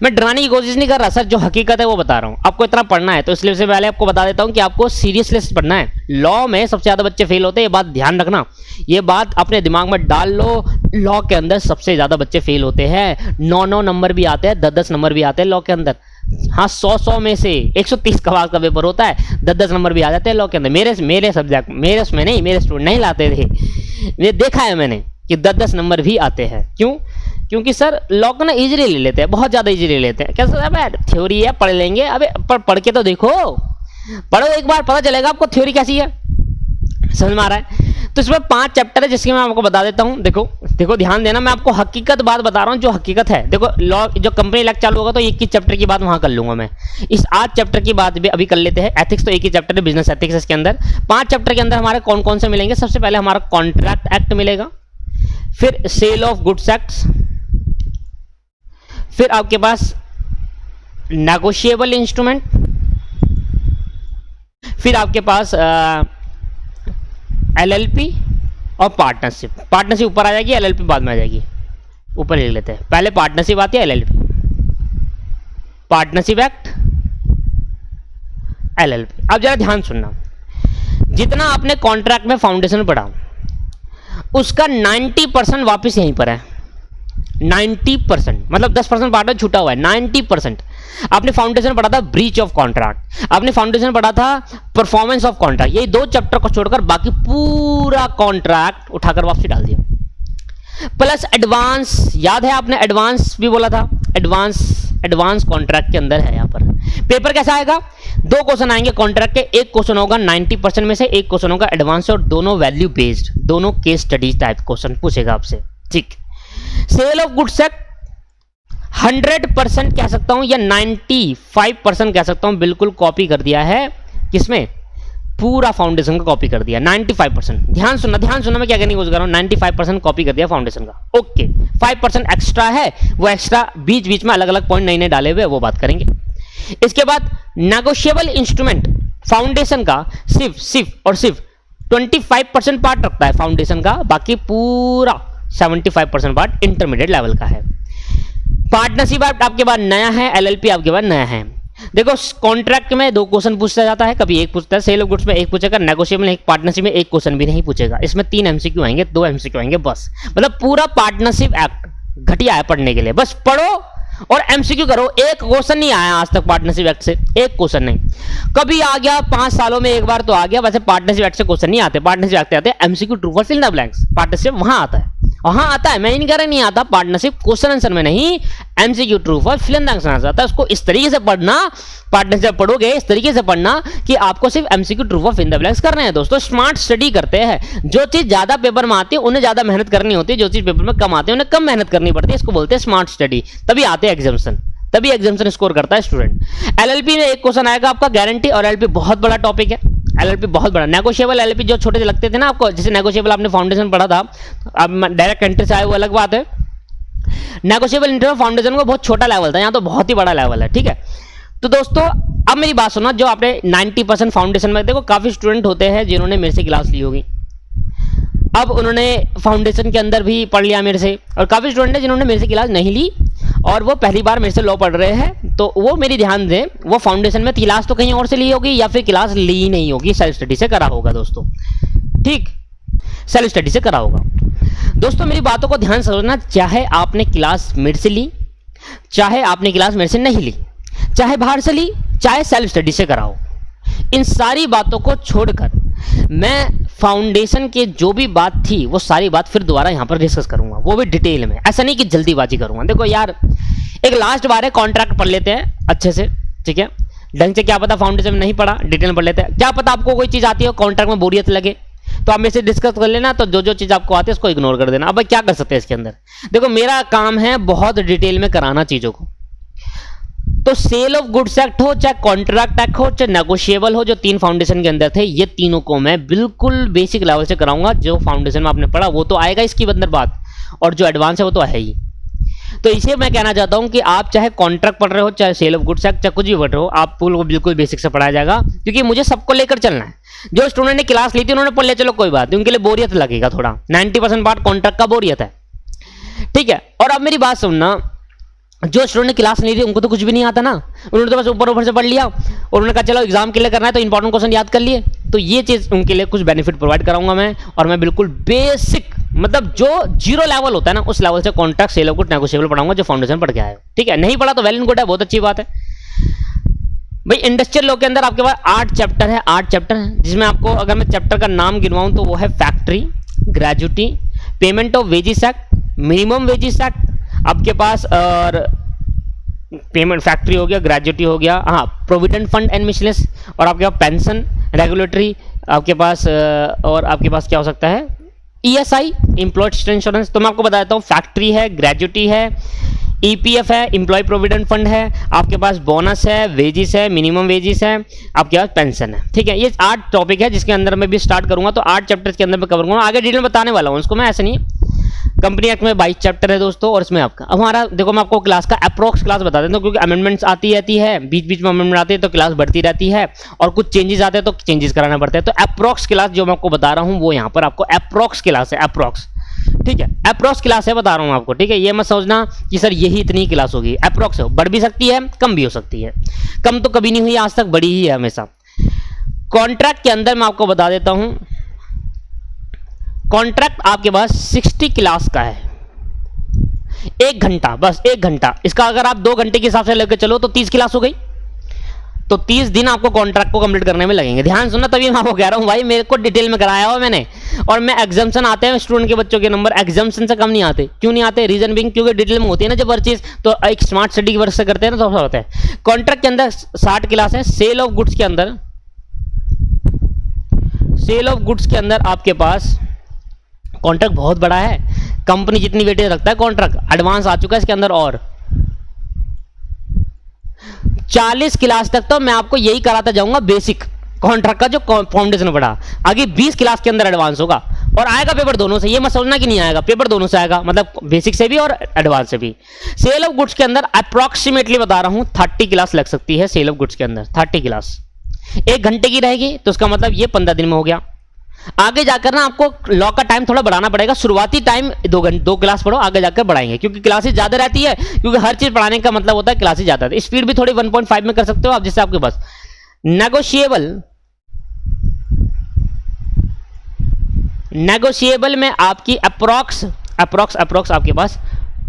मैं डराने की कोशिश नहीं कर रहा सर, जो हकीकत है वो बता रहा हूँ। आपको इतना पढ़ना है तो इसलिए से पहले आपको बता देता हूँ कि आपको सीरियसनेस पढ़ना है। लॉ में सबसे ज़्यादा बच्चे फेल होते हैं, ये बात ध्यान रखना, ये बात अपने दिमाग में डाल लो। लॉ के अंदर सबसे ज़्यादा बच्चे फेल होते हैं, 9-9 नंबर भी आते हैं, 10-10 नंबर भी आते हैं लॉ के अंदर। हाँ 100 में से 130 का पेपर होता है, 10-10 नंबर भी आ जाते हैं लॉ के अंदर। मेरे सब्जेक्ट, मेरे उसमें नहीं, मेरे स्टूडेंट नहीं लाते थे, ये देखा है मैंने कि 10-10 नंबर भी आते हैं। क्यों? क्योंकि सर लॉ को ना इजीली ले लेते हैं, बहुत ज़्यादा इजीली लेते हैं। कैसे अब थ्योरी है पढ़ लेंगे, अबे पढ़ के तो देखो, पढ़ो एक बार पता चलेगा आपको थ्योरी कैसी है, समझ में आ रहा है। तो इसमें 5 चैप्टर है जिसके मैं आपको बता देता हूं। देखो ध्यान देना, मैं आपको हकीकत बात बता रहा हूं जो हकीकत है। देखो लॉ जो कंपनी लैक्चर चालू होगा तो 21 चैप्टर की बात वहां कर लूंगा मैं। इस 8 चैप्टर की बात भी अभी कर लेते हैं। एथिक्स तो एक ही चैप्टर है, बिजनेस एथिक्स। इसके अंदर 5 चैप्टर के अंदर हमारे कौन कौन से मिलेंगे? सबसे पहले हमारा कॉन्ट्रैक्ट एक्ट मिलेगा, फिर सेल ऑफ गुड्स एक्ट, फिर आपके पास नेगोशिएबल इंस्ट्रूमेंट, फिर आपके पास एलएलपी और पार्टनरशिप ऊपर आ जाएगी, एलएलपी बाद में आ जाएगी। ऊपर लिख लेते हैं, पहले पार्टनरशिप आती है, एलएलपी, पार्टनरशिप एक्ट, एलएलपी। अब जरा ध्यान सुनना, जितना आपने कॉन्ट्रैक्ट में फाउंडेशन पढ़ा उसका 90% वापस यहीं पर है। 90% मतलब 10% पार्ट में छूटा हुआ है। 90% आपने फाउंडेशन पढ़ा था ब्रीच ऑफ कॉन्ट्रैक्ट, आपने फाउंडेशन पढ़ा था परफॉर्मेंस ऑफ कॉन्ट्रैक्ट। ये 2 चैप्टर को छोड़कर बाकी पूरा कॉन्ट्रैक्ट उठाकर वापसी डाल दिया। प्लस एडवांस, याद है आपने एडवांस भी बोला था, एडवांस कॉन्ट्रैक्ट के अंदर है। यहां पर पेपर कैसा आएगा? 2 क्वेश्चन आएंगे कॉन्ट्रैक्ट के, एक क्वेश्चन होगा 90% में से, एक क्वेश्चन होगा एडवांस से, और दोनों वैल्यू बेस्ड, दोनों केस स्टडीज टाइप क्वेश्चन पूछेगा आपसे। ठीक, सेल ऑफ गुड्स एक्ट 100% कह सकता हूं या 95% कह सकता हूं, बिल्कुल कॉपी कर दिया है। किसमें? पूरा फाउंडेशन का कॉपी कर दिया 95%। ध्यान सुनना मैं क्या कहने की कोशिश कर रहा हूं, 95% कॉपी कर दिया फाउंडेशन का। ओके, 5% एक्स्ट्रा है, वो एक्स्ट्रा बीच बीच में अलग अलग पॉइंट नए डाले हुए, वो बात करेंगे। इसके बाद नेगोशिएबल इंस्ट्रूमेंट फाउंडेशन का सिर्फ 25% पार्ट रखता है फाउंडेशन का, बाकी पूरा 75% पार्ट इंटरमीडिएट लेवल का है। पार्टनरशिप आपके पास नया है, एलएलपी आपके पास नया है। देखो कॉन्ट्रैक्ट में 2 क्वेश्चन पूछा जाता है, कभी एक पूछता है, सेल ऑफ गुड्स में 1 पूछेगा, नेगोशिएबल में पार्टनरशिप में 1 क्वेश्चन भी नहीं पूछेगा। इसमें 3 एमसीक्यू आएंगे, 2 एमसीक्यू आएंगे बस। मतलब पूरा पार्टनरशिप एक्ट घटिया है पढ़ने के लिए, बस पढ़ो और एमसीक्यू करो। 1 क्वेश्चन नहीं आया आज तक पार्टनरशिप एक्ट से, 1 क्वेश्चन नहीं। कभी आ गया 5 सालों में एक बार तो आ गया, वैसे पार्टनरशिप एक्ट से क्वेश्चन नहीं आते। पार्टनरशिप एक्ट आते हैं MCQ, true false, fill the blanks. Partnership वहां आता है, मैं नहीं कह रहा नहीं आता। पार्टनरशिप क्वेश्चन आंसर में नहीं, MCQ, true false, fill in the blanks आता है। उसको इस तरीके से पढ़ना, पार्टनरशिप पढ़ोगे इस तरीके से पढ़ना कि आपको सिर्फ MCQ, true false, fill in the blanks करने हैं। दोस्तों स्मार्ट स्टडी करते हैं। जो चीज ज्यादा पेपर में आती है उन्हें ज्यादा मेहनत करनी होती है, जो चीज पेपर में कम आती है उन्हें कम मेहनत करनी पड़ती है। इसको बोलते हैं स्मार्ट स्टडी, तभी आते हैं एग्जामिनेशन, तभी एग्जामिनेशन स्कोर करता है स्टूडेंट। एलएलपी में 1 क्वेश्चन आएगा आपका गारंटी, और एलएलपी बहुत बड़ा टॉपिक है, एलएलपी बहुत बड़ा। नेगोशिएबल एलएलपी जो छोटे से लगते थे ना आपको, जैसे नेगोशिएबल आपने फाउंडेशन पढ़ा था, अब डायरेक्ट एंट्री से आए वो अलग बात है। नेगोशिएबल इंटरव्यू फाउंडेशन को बहुत छोटा लेवल था, यहाँ तो बहुत ही बड़ा लेवल है। ठीक है, तो दोस्तों अब मेरी बात सुना, जो आपने 90% फाउंडेशन में, देखो काफी स्टूडेंट होते हैं जिन्होंने मेरे से क्लास ली होगी, अब उन्होंने फाउंडेशन के अंदर भी पढ़ लिया मेरे से, और काफी स्टूडेंट हैं जिन्होंने मेरे से क्लास नहीं ली और वो पहली बार मेरे से लॉ पढ़ रहे हैं। तो वो मेरी ध्यान दें, वो फाउंडेशन में क्लास तो कहीं और से ली होगी या फिर क्लास ली नहीं होगी, सेल्फ स्टडी से करा होगा दोस्तों। ठीक, सेल्फ स्टडी से करा होगा। दोस्तों मेरी बातों को ध्यान से समझना, चाहे आपने क्लास मेरे से ली, चाहे आपने क्लास मेरे से नहीं ली, चाहे बाहर से ली, चाहे सेल्फ स्टडी से कराओ, इन सारी बातों को छोड़कर मैं फाउंडेशन के जो भी बात थी वो सारी बात फिर दोबारा यहां पर डिस्कस करूंगा, वो भी डिटेल में। ऐसा नहीं कि जल्दीबाजी करूंगा। देखो यार, एक लास्ट बार है, कॉन्ट्रैक्ट पढ़ लेते हैं अच्छे से, ठीक है, ढंग से। क्या पता फाउंडेशन में नहीं पढ़ा, डिटेल में पढ़ लेते हैं। क्या पता आपको कोई चीज आती है कॉन्ट्रैक्ट में बोरियत लगे, तो आप मेरे से डिस्कस कर लेना। तो जो चीज आपको आती है उसको इग्नोर कर देना। अब क्या कर सकते हैं इसके अंदर? देखो मेरा काम है बहुत डिटेल में कराना चीजों को। तो सेल ऑफ गुड्स एक्ट हो, चाहे कॉन्ट्रैक्ट एक्ट हो, चाहे नेगोशिएबल हो, जो 3 फाउंडेशन के अंदर थे, ये तीनों को मैं बिल्कुल बेसिक लेवल से कराऊंगा। जो फाउंडेशन में आपने पढ़ा वो तो आएगा इसकी अंदर बात, और जो एडवांस है वो तो है ही। तो इसे मैं कहना चाहता हूं कि आप चाहे कॉन्ट्रैक्ट पढ़ रहे हो, चाहे सेल ऑफ गुड्स एक्ट, चाहे कुछ भी पढ़ रहे हो, आप को बिल्कुल बेसिक से पढ़ाया जाएगा, क्योंकि मुझे सबको लेकर चलना है। जो स्टूडेंट ने क्लास ली थी उन्होंने पढ़ लिया, चलो कोई बात नहीं, उनके लिए बोरियत लगेगा थोड़ा। 90% पार्ट कॉन्ट्रैक्ट का बोरियत है, ठीक है। और अब मेरी बात सुनना, जो स्टूडेंट ने क्लास नहीं ली उनको तो कुछ भी नहीं आता ना, उन्होंने तो बस ऊपर से पढ़ लिया और उन्होंने कहा चलो एग्जाम के लिए करना है तो इंपॉर्टेंट क्वेश्चन याद कर लिए। तो ये चीज उनके लिए कुछ बेनिफिट प्रोवाइड कराऊंगा मैं, और मैं बिल्कुल बेसिक, मतलब जो 0 लेवल होता है ना, उस लेवल से contract, sale of goods, negotiable पढ़ाऊंगा, जो फाउंडेशन पढ़ के आए हो। ठीक है, नहीं पढ़ा तो वेल एंड गुड है, बहुत अच्छी बात है भाई। इंडस्ट्रियल लॉ के अंदर आपके पास 8 चैप्टर है, 8 चैप्टर है, जिसमें आपको अगर मैं चैप्टर का नाम गिनवाऊं तो वो है factory, gratuity, payment of wages act, minimum wages act आपके पास, और पेमेंट फैक्ट्री हो गया, ग्रेजुटी हो गया, हाँ, प्रोविडेंट फंड एंड मिसलेनियस, और आपके पास पेंशन, रेगुलेटरी आपके पास और आपके पास क्या हो सकता है, ESI एम्प्लॉय इंश्योरेंस, तो मैं आपको बता देता हूँ, फैक्ट्री है, ग्रेजुटी है, EPF है, एम्प्लॉय प्रोविडेंट फंड है, आपके पास बोनस है, वेजिस है, मिनिमम वेजिस है, आपके पास पेंशन है। ठीक है, ये 8 टॉपिक है जिसके अंदर मैं भी स्टार्ट करूंगा, तो 8 चैप्टर्स के अंदर मैं कवर करूंगा, आगे डिटेल बताने वाला हूँ उसको मैं, ऐसे नहीं। कंपनी एक्ट में 22 चैप्टर है दोस्तों, और इसमें आपका हमारा देखो, मैं आपको क्लास का अप्रोक्स क्लास बता देता हूँ, क्योंकि अमेंडमेंट्स आती रहती है, बीच बीच में अमेंडमेंट आती है तो क्लास बढ़ती रहती है, और कुछ चेंजेस आते हैं तो चेंजेस कराना पड़ता है। तो अप्रोक्स क्लास जो मैं आपको बता रहा हूँ वो यहाँ पर आपको अप्रोक्स क्लास है, अप्रोक्स। ठीक है, अप्रोक्स क्लास है, बता रहा हूँ आपको। ठीक है, ये मत सोचना कि सर यही इतनी क्लास होगी, अप्रोक्स है, बढ़ भी सकती है, कम भी हो सकती है। कम तो कभी नहीं हुई आज तक, बड़ी ही है हमेशा। कॉन्ट्रैक्ट के अंदर मैं आपको बता देता हूं, कॉन्ट्रैक्ट आपके पास 60 क्लास का है, 1 घंटा, बस 1 घंटा। इसका अगर आप 2 घंटे के हिसाब से लेकर चलो तो 30 क्लास हो गई, तो 30 दिन आपको कॉन्ट्रैक्ट को कंप्लीट करने में लगेंगे। ध्यान सुनना, तभी मैं आपको कह रहा हूं भाई, मेरे को डिटेल में कराया हुआ मैंने, और मैं एग्जाम्शन आते हैं स्टूडेंट के बच्चों के नंबर एग्जाम्शन से कम नहीं आते। क्यों नहीं आते? रीजन बिंग, क्योंकि डिटेल में होती है ना जब हर चीज, तो एक स्मार्ट स्टडी की वर्क से करते हैं ना, तो सब होता है। कॉन्ट्रैक्ट के अंदर 60 क्लास है। सेल ऑफ गुड्स के अंदर, सेल ऑफ गुड्स के अंदर आपके पास कॉन्ट्रैक्ट बहुत बड़ा है, कंपनी जितनी वेटेज रखता है कॉन्ट्रैक्ट, एडवांस आ चुका है इसके अंदर, और 40 क्लास तक तो मैं आपको यही कराता जाऊंगा, बेसिक कॉन्ट्रैक्ट का जो फाउंडेशन पढ़ा। आगे 20 क्लास के अंदर एडवांस होगा, और आएगा पेपर दोनों से, ये मत सोचना कि नहीं आएगा, पेपर दोनों से आएगा, मतलब बेसिक से भी और एडवांस से भी। सेल ऑफ गुड्स के अंदर अप्रॉक्सीमेटली बता रहा हूं 30 क्लास लग सकती है। सेल ऑफ गुड्स के अंदर 30 क्लास 1 घंटे की रहेगी, तो उसका मतलब ये 15 दिन में हो गया। आगे जाकर ना आपको लॉ का टाइम थोड़ा बढ़ाना पड़ेगा, शुरुआती टाइम 2 क्लास पढ़ो, आगे जाकर बढ़ाएंगे, क्योंकि क्लासेस ज्यादा रहती है, क्योंकि हर चीज पढ़ाने का मतलब होता है क्लासेस ज्यादा है। स्पीड भी थोड़ी 1.5 में कर सकते हो आप, जिससे आपके पास नेगोशिएबल में आपकी अप्रॉक्स आपके पास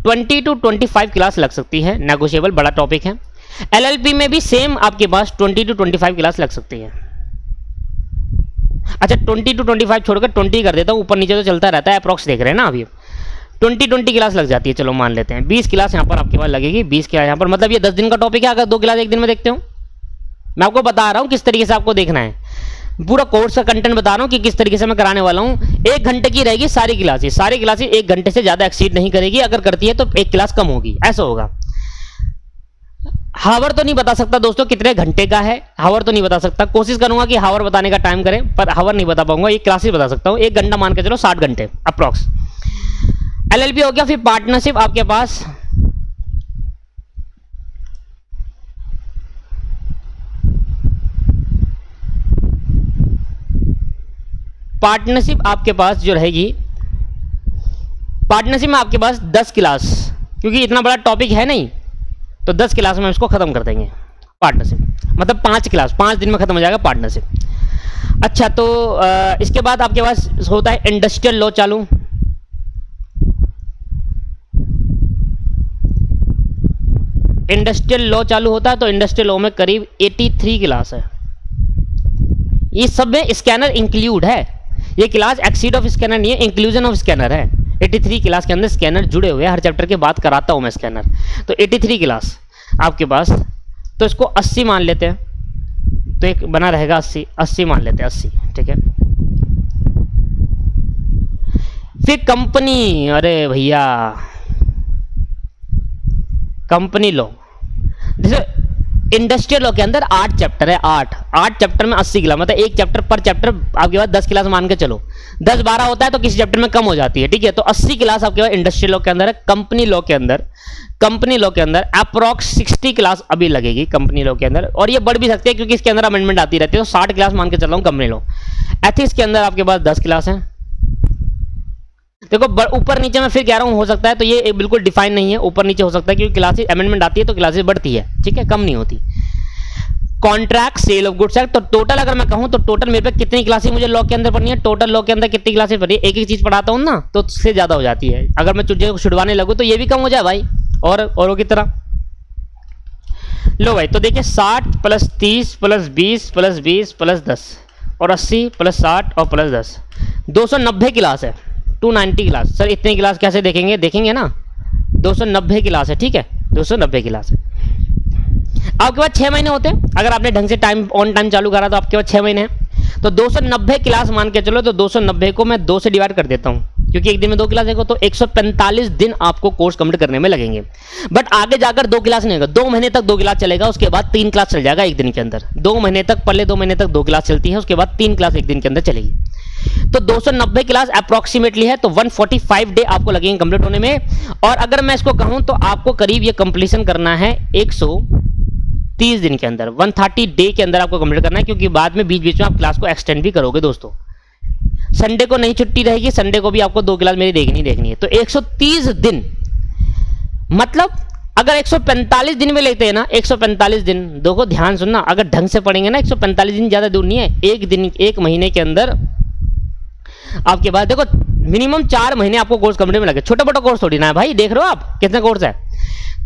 20 to 25 क्लास लग सकती है। नेगोशिएबल बड़ा टॉपिक है। LLP में भी सेम आपके पास 20 to 25 क्लास लग सकती है। अच्छा, 20 to 25 छोड़कर 20 कर देता हूं, ऊपर नीचे तो चलता रहता है, अप्रॉक्स देख रहे हैं ना अभी। 20 क्लास लग जाती है, चलो मान लेते हैं 20 क्लास यहाँ पर आपके पास लगेगी। 20 क्लास यहाँ पर, मतलब ये 10 दिन का टॉपिक है, अगर 2 क्लास 1 दिन में देखते हो। मैं आपको बता रहा हूँ किस तरीके से आपको देखना है, पूरा कोर्स का कंटेंट बता रहा हूँ कि किस तरीके से मैं कराने वाला हूँ। 1 घंटे की रहेगी सारी क्लासेस, 1 घंटे से ज्यादा एक्सीड नहीं करेगी, अगर करती है तो 1 क्लास कम होगी, ऐसा होगा। हावर तो नहीं बता सकता दोस्तों कितने घंटे का है, हावर तो नहीं बता सकता, कोशिश करूंगा कि हावर बताने का टाइम करें, पर हावर नहीं बता पाऊंगा। ये क्लासेस बता सकता हूं, 1 घंटा मान के चलो 60 घंटे अप्रॉक्स। LLP हो गया। फिर पार्टनरशिप आपके पास जो रहेगी, पार्टनरशिप में आपके पास 10 क्लास, क्योंकि इतना बड़ा टॉपिक है नहीं, तो 10 क्लास में इसको खत्म कर देंगे पार्टनरशिप, मतलब 5 क्लास 5 दिन में खत्म हो जाएगा पार्टनरशिप। अच्छा, तो इसके बाद आपके पास होता है इंडस्ट्रियल लॉ चालू। इंडस्ट्रियल लॉ चालू होता है, तो इंडस्ट्रियल लॉ में करीब 83 क्लास है। ये सब में स्कैनर इंक्लूड है, ये क्लास एक्सीड ऑफ स्कैनर नहीं है, इंक्लूजन ऑफ स्कैनर है। 83 क्लास के अंदर स्कैनर जुड़े हुए हैं, हर चैप्टर के बाद कराता हूं मैं स्कैनर, तो 83 क्लास आपके पास, तो इसको 80 मान लेते हैं, तो एक बना रहेगा 80 मान लेते हैं 80, ठीक है। फिर कंपनी, अरे भैया कंपनी लॉ, जैसे इंडस्ट्रियल लॉ के अंदर 8 चैप्टर है, 8 चैप्टर में 80 क्लास, मतलब एक चैप्टर पर चैप्टर आपके पास 10 क्लास मान के चलो, 10-12 होता है तो किसी चैप्टर में कम हो जाती है, ठीक है। तो 80 क्लास आपके पास इंडस्ट्रियल लॉ के अंदर है। कंपनी लॉ के अंदर अप्रॉक्स 60 क्लास अभी लगेगी कंपनी लॉ के अंदर, और ये बढ़ भी सकती है क्योंकि इसके अंदर अमेंडमेंट आती रहती है, तो 60 क्लास मान के चल रहा हूँ कंपनी लॉ। एथिक्स के अंदर आपके पास 10 क्लास है। देखो ऊपर नीचे में फिर कह रहा हूं, हो सकता है, तो ये बिल्कुल डिफाइन नहीं है, ऊपर नीचे हो सकता है, क्योंकि क्लासेस अमेंडमेंट आती है तो क्लासेस बढ़ती है, ठीक है, कम नहीं होती। Contract, sale of goods act, तो टोटल अगर मैं कहूं तो टोटल मेरे पे कितनी क्लासेस मुझे लॉ के अंदर पढ़नी है, टोटल लॉ के अंदर कितनी क्लासेस पढ़नी है, एक चीज पढ़ाता हूं ना तो उससे ज्यादा हो जाती है। अगर मैं तुझे छुड़वाने लगूं तो ये भी कम हो जाए भाई, औरों की तरह। लो भाई, तो देखिए 60 + 30 + 20 + 20 + 10 और 80 + 60 और + 10, 290 क्लास है। 290 क्लास। सर इतनी क्लास कैसे देखेंगे ना, 290 क्लास है, ठीक है, 290 क्लास है। आपके पास 6 महीने होते हैं, अगर आपने ढंग से ऑन टाइम चालू करा तो आपके पास 6 महीने हैं। तो 290 क्लास मान के चलो, तो 290 को मैं 2 से डिवाइड कर देता हूं, क्योंकि एक दिन में 2 क्लास देखो, तो 145 दिन आपको कोर्स कंप्लीट करने में लगेंगे। बट आगे जाकर 2 क्लास नहीं होगा, 2 महीने तक 2 क्लास चलेगा, उसके बाद 3 क्लास चल जाएगा एक दिन के अंदर। 2 महीने तक, पहले 2 महीने तक 2 क्लास चलती है, उसके बाद 3 क्लास एक दिन के अंदर चलेगी। तो 290 क्लास अप्रोक्सीमेटली है, तो 145 डे आपको लगेंगे कंप्लीट होने में। और अगर मैं इसको कहूं तो आपको करीब ये कंप्लीशन करना है 130 दिन के अंदर, 130 डे के अंदर आपको कंप्लीट करना है, क्योंकि बाद में बीच बीच में आप क्लास को एक्सटेंड भी करोगे दोस्तों। संडे को नहीं छुट्टी रहेगी, संडे को भी आपको 2 क्लास मेरी देखनी है। तो 130 दिन, मतलब अगर 145 दिन में लेते हैं ना, 145 दिन, देखो ध्यान सुनना, अगर ढंग से पढ़ेंगे ना, 145 दिन ज्यादा दूर नहीं है, एक दिन, एक महीने के अंदर आपके पास देखो मिनिमम 4 महीने आपको कोर्स कंप्लीट में लगे। छोटा मोटा कोर्स थोड़ी ना है भाई, देख रहे हो आप कितना कोर्स है।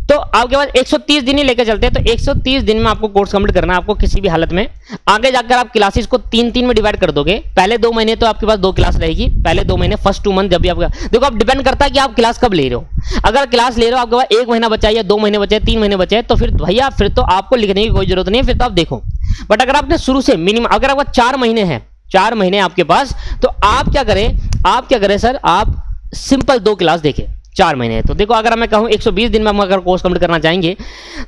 तो आपके पास 130 दिन ही लेकर चलते हैं, तो 130 दिन में आपको कोर्स कंप्लीट करना है आपको किसी भी हालत में। आगे जाकर आप क्लासेस को 3-3 में डिवाइड कर दोगे। पहले 2 महीने तो आपके पास 2 क्लास रहेगी, पहले 2 महीने, फर्स्ट 2 मंथ जब भी आपका, देखो आप डिपेंड करता है कि आप क्लास कब ले रहे हो। अगर क्लास ले रहे हो आपके पास 1 महीना बचा है, या 2 महीने बचे हैं, 3 महीने बचे हैं, तो फिर भैया फिर तो आपको लिखने की कोई जरूरत नहीं है, फिर तो आप देखो। बट अगर आपने शुरू से मिनिमम, अगर आपका 4 महीने है, 4 महीने आपके पास, तो आप क्या करें सर, आप सिंपल 2 क्लास देखें 4 महीने। तो देखो अगर मैं कहूं 120 दिन में हम अगर कोर्स कंप्लीट करना चाहेंगे,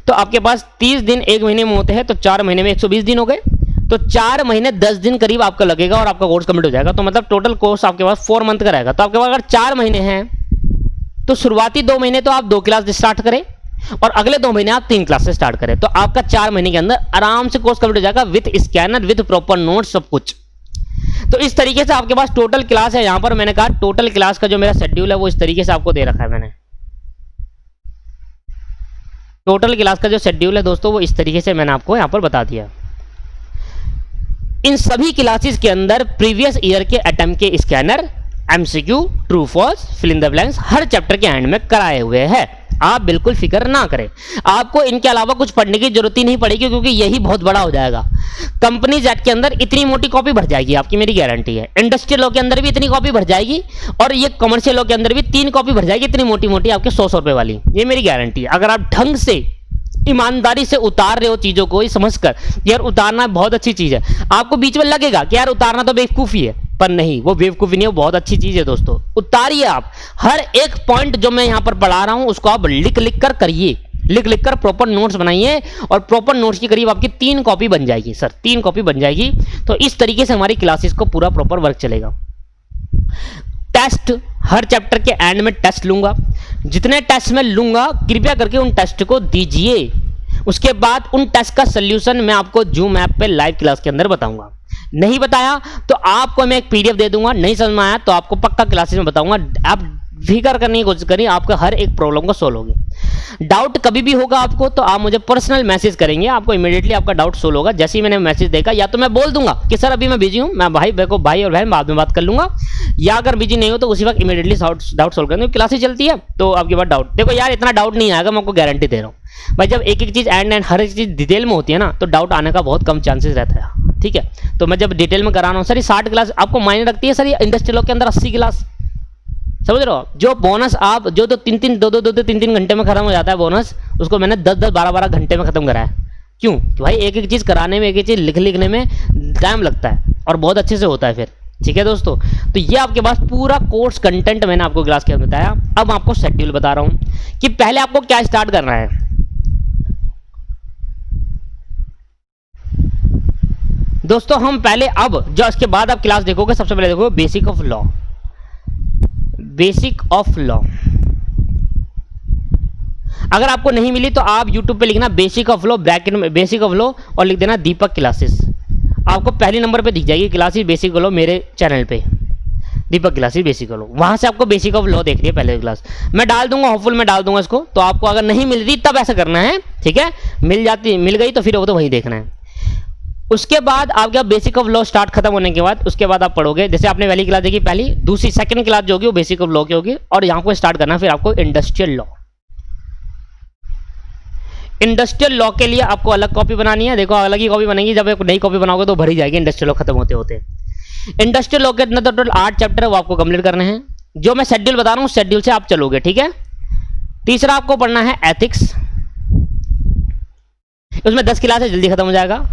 तो आपके पास 30 दिन 1 महीने में होते हैं, तो 4 महीने में 120 दिन हो गए, तो 4 महीने 10 दिन करीब आपका लगेगा और आपका कोर्स कंप्लीट हो जाएगा। तो मतलब टोटल कोर्स आपके पास 4 मंथ का रहेगा। तो आपके पास अगर 4 महीने हैं, तो शुरुआती 2 महीने तो आप 2 क्लास स्टार्ट करें, और अगले 2 महीने आप 3 क्लास से स्टार्ट करें, तो आपका 4 महीने के अंदर आराम से कोर्स कंप्लीट हो जाएगा, with scanner, with proper note, सब कुछ। तो इस तरीके से आपके पास टोटल क्लास है। यहां पर मैंने कहा टोटल क्लास का जो मेरा शेड्यूल है वो इस तरीके से आपको दे रखा है मैंने। टोटल क्लास का जो शेड्यूल है दोस्तों वो इस तरीके से मैंने आपको यहां पर बता दिया। इन सभी क्लासेस के अंदर प्रीवियस ईयर के अटेम्प्ट के scanner, MCQ, true false, fill in the blanks हर चैप्टर के एंड में कराए हुए हैं। आप बिल्कुल फिक्र ना करें, आपको इनके अलावा कुछ पढ़ने की जरूरत ही नहीं पड़ेगी, क्योंकि यही बहुत बड़ा हो जाएगा। कंपनीज एक्ट के अंदर इतनी मोटी कॉपी भर जाएगी आपकी, मेरी गारंटी है। इंडस्ट्रियल लॉ के अंदर भी इतनी कॉपी भर जाएगी, और ये कमर्शियल लॉ के अंदर भी 3 कॉपी भर जाएगी, इतनी मोटी मोटी आपके 100 रुपए वाली, ये मेरी गारंटी है। अगर आप ढंग से ईमानदारी से उतार रहे हो चीजों को, समझकर यार उतारना बहुत अच्छी चीज है। आपको बीच में लगेगा कि यार उतारना तो बेवकूफी है, पर नहीं, वो बेवकूफी नहीं है, बहुत अच्छी चीज है दोस्तों। उतारिए आप, हर एक पॉइंट जो मैं यहां पर पढ़ा रहा हूं उसको आप लिख लिख कर करिए, लिख लिख कर प्रॉपर नोट्स बनाइए, और प्रॉपर नोट्स की करीब आपकी 3 कॉपी बन जाएगी सर, 3 कॉपी बन जाएगी। तो इस तरीके से हमारी क्लासेस को पूरा प्रॉपर वर्क चलेगा। टेस्ट, हर चैप्टर के एंड में टेस्ट लूंगा, जितने टेस्ट मैं लूंगा कृपया करके उन टेस्ट को दीजिए। उसके बाद उन टेस्ट का सोल्यूशन मैं आपको जूम ऐप पे लाइव क्लास के अंदर बताऊंगा। नहीं बताया तो आपको मैं एक पीडीएफ दे दूंगा, नहीं समझ में आया तो आपको पक्का क्लासेस में बताऊंगा। आप फिकर करने की कोशिश करिए, आपका हर एक प्रॉब्लम को सोल्व होगी। डाउट कभी भी होगा आपको तो आप मुझे पर्सनल मैसेज करेंगे, आपको इमीडिएटली आपका डाउट सोल्व होगा। जैसे ही मैंने मैसेज देखा, या तो मैं बोल दूंगा कि सर अभी मैं बिजी हूं, मैं भाई और बहन बाद में बात कर लूंगा, या अगर बिजी नहीं हो तो उसी वक्त इमीडिएटली डाउट सोल्व करेंगे। क्लासेस चलती है तो आपके पास डाउट, देखो यार इतना डाउट नहीं आएगा, मैं आपको गारंटी दे रहा हूँ भाई। जब एक एक चीज एंड हर एक चीज डिटेल में होती है ना, तो डाउट आने का बहुत कम चांसेस रहता है, ठीक है। तो मैं जब डिटेल में करा रहा हूँ सर, ये 60 क्लास आपको मायने रखती है सर, ये इंडस्ट्रियल लॉ के अंदर 80 क्लास, समझ रहे हो। जो बोनस आप जो 2-3 घंटे में खत्म हो जाता है बोनस, उसको मैंने 10-10, 12-12 घंटे में खत्म कराया। क्यों? भाई एक एक चीज कराने में, एक एक चीज लिखने में टाइम लगता है, और बहुत अच्छे से होता है फिर, ठीक है दोस्तों। तो ये आपके पास पूरा कोर्स कंटेंट मैंने आपको क्लास के अंदर बताया। अब आपको शेड्यूल बता रहा हूं कि पहले आपको क्या स्टार्ट करना है। दोस्तों हम पहले, अब जो इसके बाद आप क्लास देखोगे, सबसे पहले देखोगे basic of law. Basic of law अगर आपको नहीं मिली तो आप YouTube पे लिखना बेसिक ऑफ लॉ, ब्रैकेट में बेसिक ऑफ लॉ, और लिख देना दीपक क्लासेस। आपको पहले नंबर पे दिख जाएगी क्लासेस बेसिक ऑफ लॉ मेरे चैनल पे, दीपक क्लासेस बेसिक ऑफ लॉ। वहां से आपको बेसिक ऑफ लॉ देखनी है पहले क्लास, मैं डाल दूंगा, होपफुल मैं डाल दूंगा इसको। तो आपको अगर नहीं मिल रही तब ऐसा करना है, ठीक है। मिल गई तो फिर वो तो वही देखना है। उसके बाद आपका बेसिक ऑफ लॉ स्टार्ट खत्म होने के बाद उसके बाद आप पढ़ोगे, जैसे आपने पहली क्लास देखी, पहली दूसरी सेकंड क्लास जो होगी वो बेसिक ऑफ लॉ की होगी, और यहां को स्टार्ट करना फिर आपको इंडस्ट्रियल लॉ। इंडस्ट्रियल लॉ के लिए आपको अलग कॉपी बनानी है, देखो अलग ही कॉपी बनेगी, जब एक नई कॉपी बनाओगे तो भरी जाएगी इंडस्ट्रियल लॉ खत्म होते होते। इंडस्ट्रियल लॉ के अंदर टोटल 8 चैप्टर है, वो आपको कंप्लीट करने हैं। जो मैं शेड्यूल बता रहा हूं शेड्यूल से आप चलोगे, ठीक है। तीसरा आपको पढ़ना है एथिक्स, उसमें 10 क्लास है, जल्दी खत्म हो जाएगा।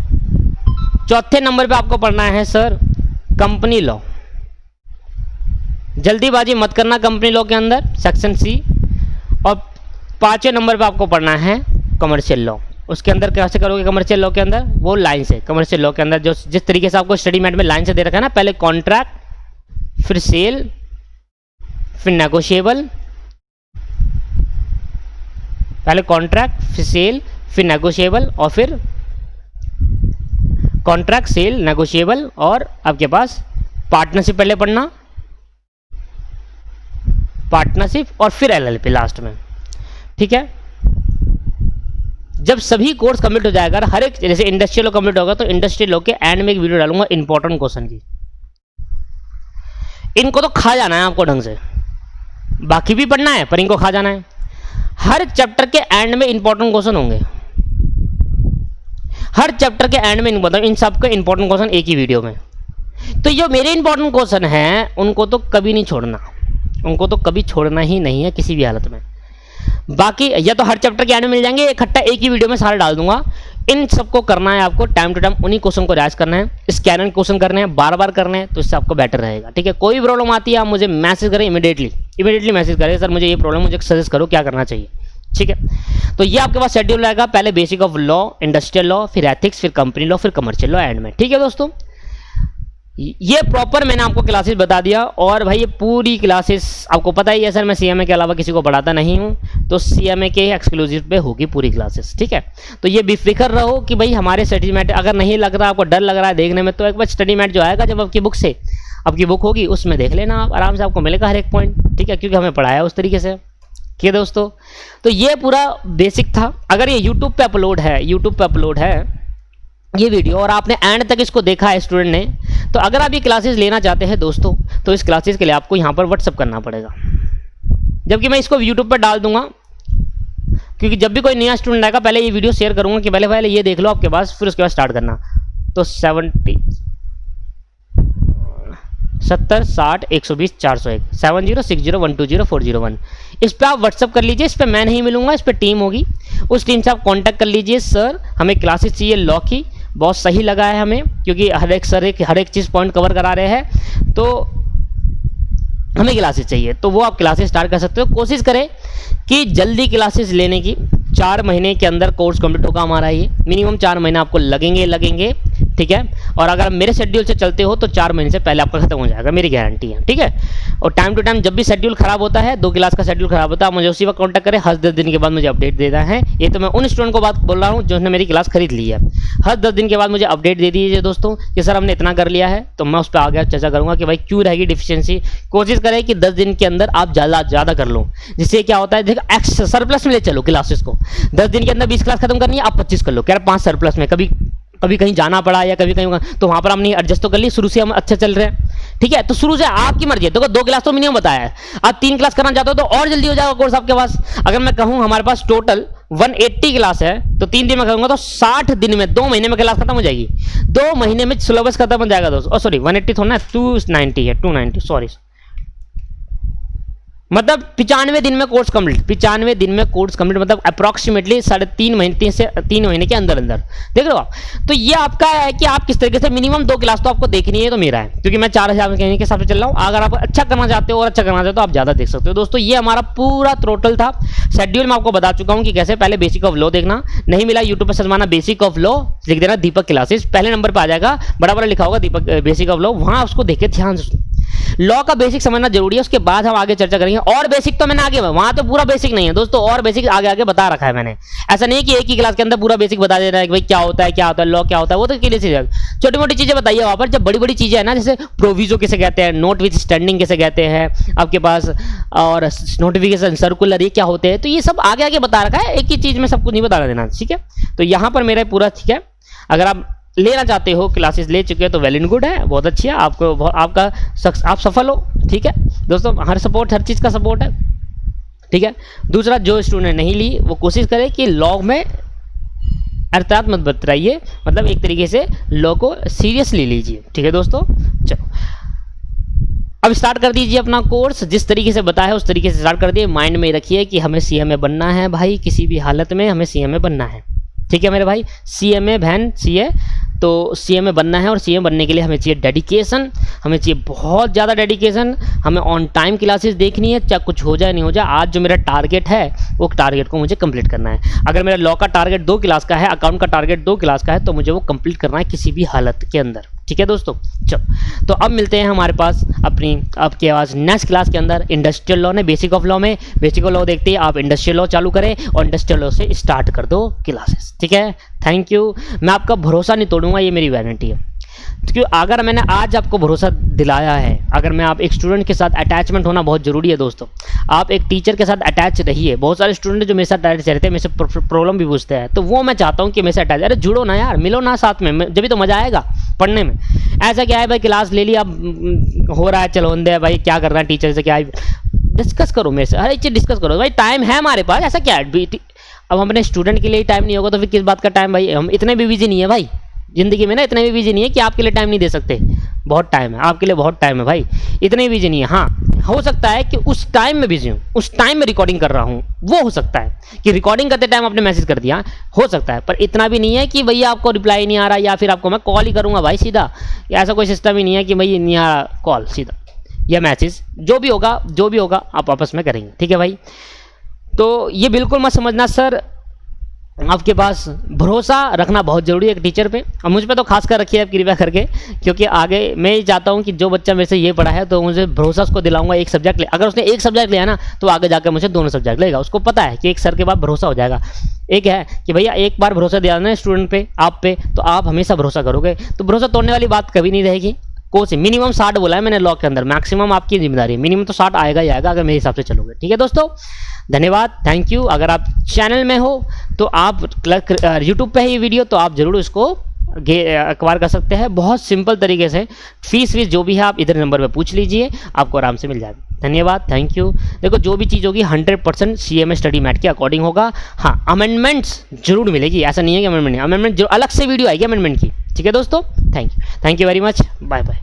चौथे नंबर पे आपको पढ़ना है सर कंपनी लॉ। जल्दीबाजी मत करना कंपनी लॉ के अंदर, सेक्शन सी। और 5वें नंबर पे आपको पढ़ना है कमर्शियल लॉ। उसके अंदर कैसे करोगे कमर्शियल लॉ के अंदर, वो लाइन से। कमर्शियल लॉ के अंदर जो जिस तरीके से आपको स्टडी मैट में लाइन से दे रखा है ना, पहले कॉन्ट्रैक्ट, फिर सेल, फिर नेगोशिएबल, पहले कॉन्ट्रैक्ट, फिर सेल, फिर नेगोशिएबल, और फिर कॉन्ट्रैक्ट, सेल, नेगोशिएबल, और आपके पास पार्टनरशिप पहले पढ़ना, पार्टनरशिप, और फिर एलएलपी लास्ट में। ठीक है, जब सभी कोर्स कंप्लीट हो जाएगा, हर एक जैसे इंडस्ट्रियल लॉ कंप्लीट होगा तो इंडस्ट्रियल लॉ के एंड में एक वीडियो डालूंगा इंपॉर्टेंट क्वेश्चन की। इनको तो खा जाना है आपको ढंग से, बाकी भी पढ़ना है पर इनको खा जाना है। हर चैप्टर के एंड में इंपॉर्टेंट क्वेश्चन होंगे, हर चैप्टर के एंड में मतलब इन सब के इंपॉर्टेंट क्वेश्चन एक ही वीडियो में। तो जो मेरे इंपॉर्टेंट क्वेश्चन हैं उनको तो कभी नहीं छोड़ना, उनको तो कभी छोड़ना ही नहीं है किसी भी हालत में। बाकी या तो हर चैप्टर के एंड में मिल जाएंगे, इकट्ठा एक ही वीडियो में सारे डाल दूंगा। इन सबको करना है आपको टाइम टू टाइम, उन्हीं क्वेश्चन को रिवाइज करना है, स्कैनर क्वेश्चन करने हैं, बार बार करने हैं, तो इससे आपको बेटर रहेगा। ठीक है, कोई प्रॉब्लम आती है आप मुझे मैसेज करें, इमीडिएटली मैसेज करें, सर मुझे ये प्रॉब्लम, मुझे सजेस्ट करो क्या करना चाहिए। ठीक है, तो ये आपके पास शेड्यूल रहेगा, पहले basic of law, industrial law, फिर एथिक्स, फिर कंपनी लॉ, फिर कमर्शियल लॉ एंड में। ठीक है दोस्तों, ये प्रॉपर मैंने आपको क्लासेस बता दिया। और भाई ये पूरी क्लासेस आपको पता ही है सर, मैं सीएमए के अलावा किसी को पढ़ाता नहीं हूँ, तो सीएमए के एक्सक्लूसिव पे होगी पूरी क्लासेस। ठीक है, तो ये बेफिक्र रहो कि भाई हमारे स्टडी मैट अगर नहीं लग रहा, आपको डर लग रहा है देखने में, तो एक बार स्टडी मैट जो आएगा जब आपकी बुक से, आपकी बुक होगी उसमें देख लेना आप, आराम से आपको मिलेगा हर एक पॉइंट। ठीक है, क्योंकि हमें पढ़ाया उस तरीके से। ठीक है दोस्तों, तो ये पूरा बेसिक था। अगर ये यूट्यूब पे अपलोड है ये वीडियो, और आपने एंड तक इसको देखा है स्टूडेंट ने, तो अगर आप ये क्लासेस लेना चाहते हैं दोस्तों, तो इस क्लासेस के लिए आपको यहाँ पर व्हाट्सअप करना पड़ेगा, जबकि मैं इसको यूट्यूब पर डाल दूंगा। क्योंकि जब भी कोई नया स्टूडेंट आएगा पहले ये वीडियो शेयर करूंगा कि पहले ये देख लो आपके पास, फिर उसके बाद स्टार्ट करना। तो 70 60 120 401 7060120401 इस पर आप व्हाट्सअप कर लीजिए। इस पर मैं नहीं मिलूंगा, इस पर टीम होगी, उस टीम से आप कांटेक्ट कर लीजिए। सर हमें क्लासेस चाहिए लॉ की, बहुत सही लगा है हमें, क्योंकि हर एक चीज़ पॉइंट कवर करा रहे हैं, तो हमें क्लासेस चाहिए। तो वो आप क्लासेस स्टार्ट कर सकते हो। कोशिश करें कि जल्दी क्लासेस लेने की, 4 महीने के अंदर कोर्स कंप्लीट होगा हमारा, ये मिनिमम 4 महीने आपको लगेंगे। ठीक है, और अगर मेरे शेड्यूल से चलते हो तो 4 महीने से पहले आपका खत्म हो जाएगा, मेरी गारंटी है। ठीक है, और टाइम टू टाइम जब भी शेड्यूल खराब होता है, 2 क्लास का शेड्यूल खराब होता है, मुझे उसी वक्त कॉन्टैक्ट करें। हर 10 दिन के बाद मुझे अपडेट देना है। ये तो मैं उन स्टूडेंट को बात बोल रहा हूँ जिन्होंने मेरी क्लास खरीद ली है। हर 10 दिन के बाद मुझे अपडेट दे दीजिए दोस्तों कि सर हमने इतना कर लिया है, तो मैं उस पर आगे चर्चा करूँगा कि भाई क्यों रहेगी डिफिशियंसी। कोशिश करें कि 10 दिन के अंदर आप ज़्यादा कर लो, जिससे क्या होता है, देखो सरप्लस में ले चलो क्लासेस को। 10 दिन के अंदर 20 क्लास खत्म करनी है, आप 25 कर लो। कह रहे 5 सरप्लस में, कभी कहीं जाना पड़ा या कभी कहीं, तो वहां पर हमने एडजस्ट तो कर ली, शुरू से हम अच्छे चल रहे हैं। ठीक है, तो शुरू से आपकी मर्जी है। देखो 2 क्लास तो मिनिमम बताया है, आप 3 क्लास करना चाहते हो तो और जल्दी हो जाएगा कोर्स आपके पास। अगर मैं कहूं हमारे पास टोटल 180 क्लास है, तो 3 दिन में करूंगा तो 60 दिन में, 2 महीने में क्लास खत्म हो जाएगी। 2 महीने में सिलेबस खत्म हो जाएगा दोस्तों। सॉरी 180 थोड़ा ना, 290 है, 290 सॉरी, मतलब 95 दिन में कोर्स कंप्लीट। 95 दिन में कोर्स कंप्लीट मतलब अप्रॉक्सीमेटली 3.5 महीने, 3 महीने के अंदर देख लो आप। तो ये आपका है कि आप किस तरीके से मिनिमम 2 क्लास तो आपको देखनी है, तो मेरा है, क्योंकि मैं 4000 के हिसाब से चल रहा हूँ। अगर आप अच्छा करना चाहते हो और अच्छा करना चाहते हो तो आप ज़्यादा देख सकते हो दोस्तों। ये हमारा पूरा टोटल था शेड्यूल। मैं आपको बता चुका हूँ कि कैसे। पहले बेसिक ऑफ लॉ देखना, नहीं मिला यूट्यूब पर सर्च मारना बेसिक ऑफ लॉ, लिख देना दीपक क्लासेस, पहले नंबर पर आ जाएगा, बड़ा लिखा होगा दीपक बेसिक ऑफ लॉ, वहाँ उसको देखे ध्यान से। लॉ का बेसिक समझना जरूरी है, उसके बाद हम आगे चर्चा करेंगे। और बेसिक तो मैंने आगे, वहां तो पूरा बेसिक नहीं है दोस्तों, और बेसिक आगे बता रखा है मैंने। ऐसा नहीं कि एक ही क्लास के अंदर पूरा बेसिक बता दे रहा है कि भाई क्या होता है लॉ क्या होता है, वो तो क्लियर से छोटी मोटी चीजें बताइए वहां पर। जब बड़ी बड़ी चीजें है ना, जैसे प्रोविजो किसे कहते हैं, नोट विथ स्टैंडिंग किसे कहते हैं आपके पास, और नोटिफिकेशन सर्कुलर ये क्या होते हैं, तो ये सब आगे बता रखा है, एक ही चीज में सब कुछ नहीं बता देना। ठीक है, तो यहाँ पर मेरा पूरा ठीक है। अगर आप लेना चाहते हो, क्लासेस ले चुके हो तो वेल एंड गुड है, बहुत अच्छी है, आपको आप सफल हो। ठीक है दोस्तों, हर चीज़ का सपोर्ट है। ठीक है, दूसरा जो स्टूडेंट नहीं ली वो कोशिश करे कि लॉ में अर्थात मत बतराइए, मतलब एक तरीके से लॉ को सीरियसली लीजिए। ठीक है दोस्तों, चलो अब स्टार्ट कर दीजिए अपना कोर्स। जिस तरीके से बताया उस तरीके से स्टार्ट कर दिए। माइंड में रखिए कि हमें सीएमए बनना है भाई, किसी भी हालत में हमें सीएमए बनना है। ठीक है मेरे भाई, सीएमए बहन सीए तो सीएमए बनना है और सीएमए बनने के लिए हमें चाहिए डेडिकेशन, हमें चाहिए बहुत ज़्यादा डेडिकेशन, हमें ऑन टाइम क्लासेस देखनी है, चाहे कुछ हो जाए नहीं हो जाए। आज जो मेरा टारगेट है वो टारगेट को मुझे कंप्लीट करना है। अगर मेरा लॉ का टारगेट 2 क्लास का है, अकाउंट का टारगेट 2 क्लास का है, तो मुझे वो कंप्लीट करना है किसी भी हालत के अंदर। ठीक है दोस्तों, चलो तो अब मिलते हैं हमारे पास अपनी आपके पास नेक्स्ट क्लास के अंदर इंडस्ट्रियल लॉ ने बेसिक ऑफ लॉ में। बेसिक ऑफ लॉ देखते हैं, आप इंडस्ट्रियल लॉ चालू करें और इंडस्ट्रियल लॉ से स्टार्ट कर दो क्लासेस। ठीक है, थैंक यू। मैं आपका भरोसा नहीं तोड़ूंगा, ये मेरी वारंटी है। क्योंकि अगर मैंने आज आपको भरोसा दिलाया है, अगर मैं आप एक स्टूडेंट के साथ अटैचमेंट होना बहुत ज़रूरी है दोस्तों। आप एक टीचर के साथ अटैच रहिए। बहुत सारे स्टूडेंट जो मेरे साथ अटैच रहते हैं, मेरे से प्रॉब्लम भी पूछते हैं, तो वो मैं चाहता हूँ कि मेरे से अटैच, अरे जुड़ो ना यार, मिलो ना साथ में, जब भी तो मज़ा आएगा पढ़ने में। ऐसा क्या है भाई, क्लास ले लिया, हो रहा है, चलो दे भाई, क्या कर रहा है टीचर से, क्या डिस्कस करो मेरे से, हर एक चीज़ डिस्कस करो भाई, टाइम है हमारे पास। ऐसा क्या है, अब अपने स्टूडेंट के लिए टाइम नहीं होगा तो फिर किस बात का टाइम भाई। हम इतने भी बिजी नहीं है भाई ज़िंदगी में ना, इतने भी बिजी नहीं है कि आपके लिए टाइम नहीं दे सकते। बहुत टाइम है आपके लिए, बहुत टाइम है भाई, इतने भी बिजी नहीं है। हाँ, हो सकता है कि उस टाइम में बिजी हूँ, उस टाइम में रिकॉर्डिंग कर रहा हूँ, वो हो सकता है कि रिकॉर्डिंग करते टाइम आपने मैसेज कर दिया, हो सकता है। पर इतना भी नहीं है कि भैया आपको रिप्लाई नहीं आ रहा या फिर आपको मैं कॉल ही करूँगा भाई सीधा, ऐसा कोई सिस्टम ही नहीं है कि भाई नहीं आ रहा कॉल सीधा या मैसेज। जो भी होगा आप आपस में करेंगे। ठीक है भाई, तो ये बिल्कुल मत समझना सर, आपके पास भरोसा रखना बहुत ज़रूरी है एक टीचर पे, और मुझ पे तो खास कर रखिए आप कृपया करके, क्योंकि आगे मैं ये चाहता हूँ कि जो बच्चा मेरे से ये पढ़ा है तो मुझे भरोसा उसको दिलाऊंगा एक सब्जेक्ट ले। अगर उसने एक सब्जेक्ट लिया ना तो आगे जाकर मुझे दोनों सब्जेक्ट लेगा। उसको पता है कि एक सर के बाद भरोसा हो जाएगा। एक है कि भैया एक बार भरोसा दिया ना स्टूडेंट पे, आप पे, तो आप हमेशा भरोसा करोगे, तो भरोसा तोड़ने वाली बात कभी नहीं रहेगी। कोर्स मिनिमम 60 बोला है मैंने लॉ के अंदर, मैक्सिमम आपकी जिम्मेदारी है, मिनिमम तो 60 आएगा ही आएगा अगर मेरे हिसाब से चलोगे। ठीक है दोस्तों, धन्यवाद, थैंक यू। अगर आप चैनल में हो तो आप यूट्यूब पे है ये वीडियो, तो आप जरूर इसको एक्वायर कर सकते हैं बहुत सिंपल तरीके से। फीस जो भी है आप इधर नंबर पे पूछ लीजिए, आपको आराम से मिल जाएगा। धन्यवाद, थैंक यू। देखो जो भी चीज़ होगी 100% CMA स्टडी मैट के अकॉर्डिंग होगा। हाँ, अमेंडमेंट्स जरूर मिलेगी, ऐसा नहीं है कि अमेंडमेंट नहीं, अमेंडमेंट जो अलग से वीडियो आएगी अमेंडमेंट की। ठीक है दोस्तों, thank you very much, bye bye.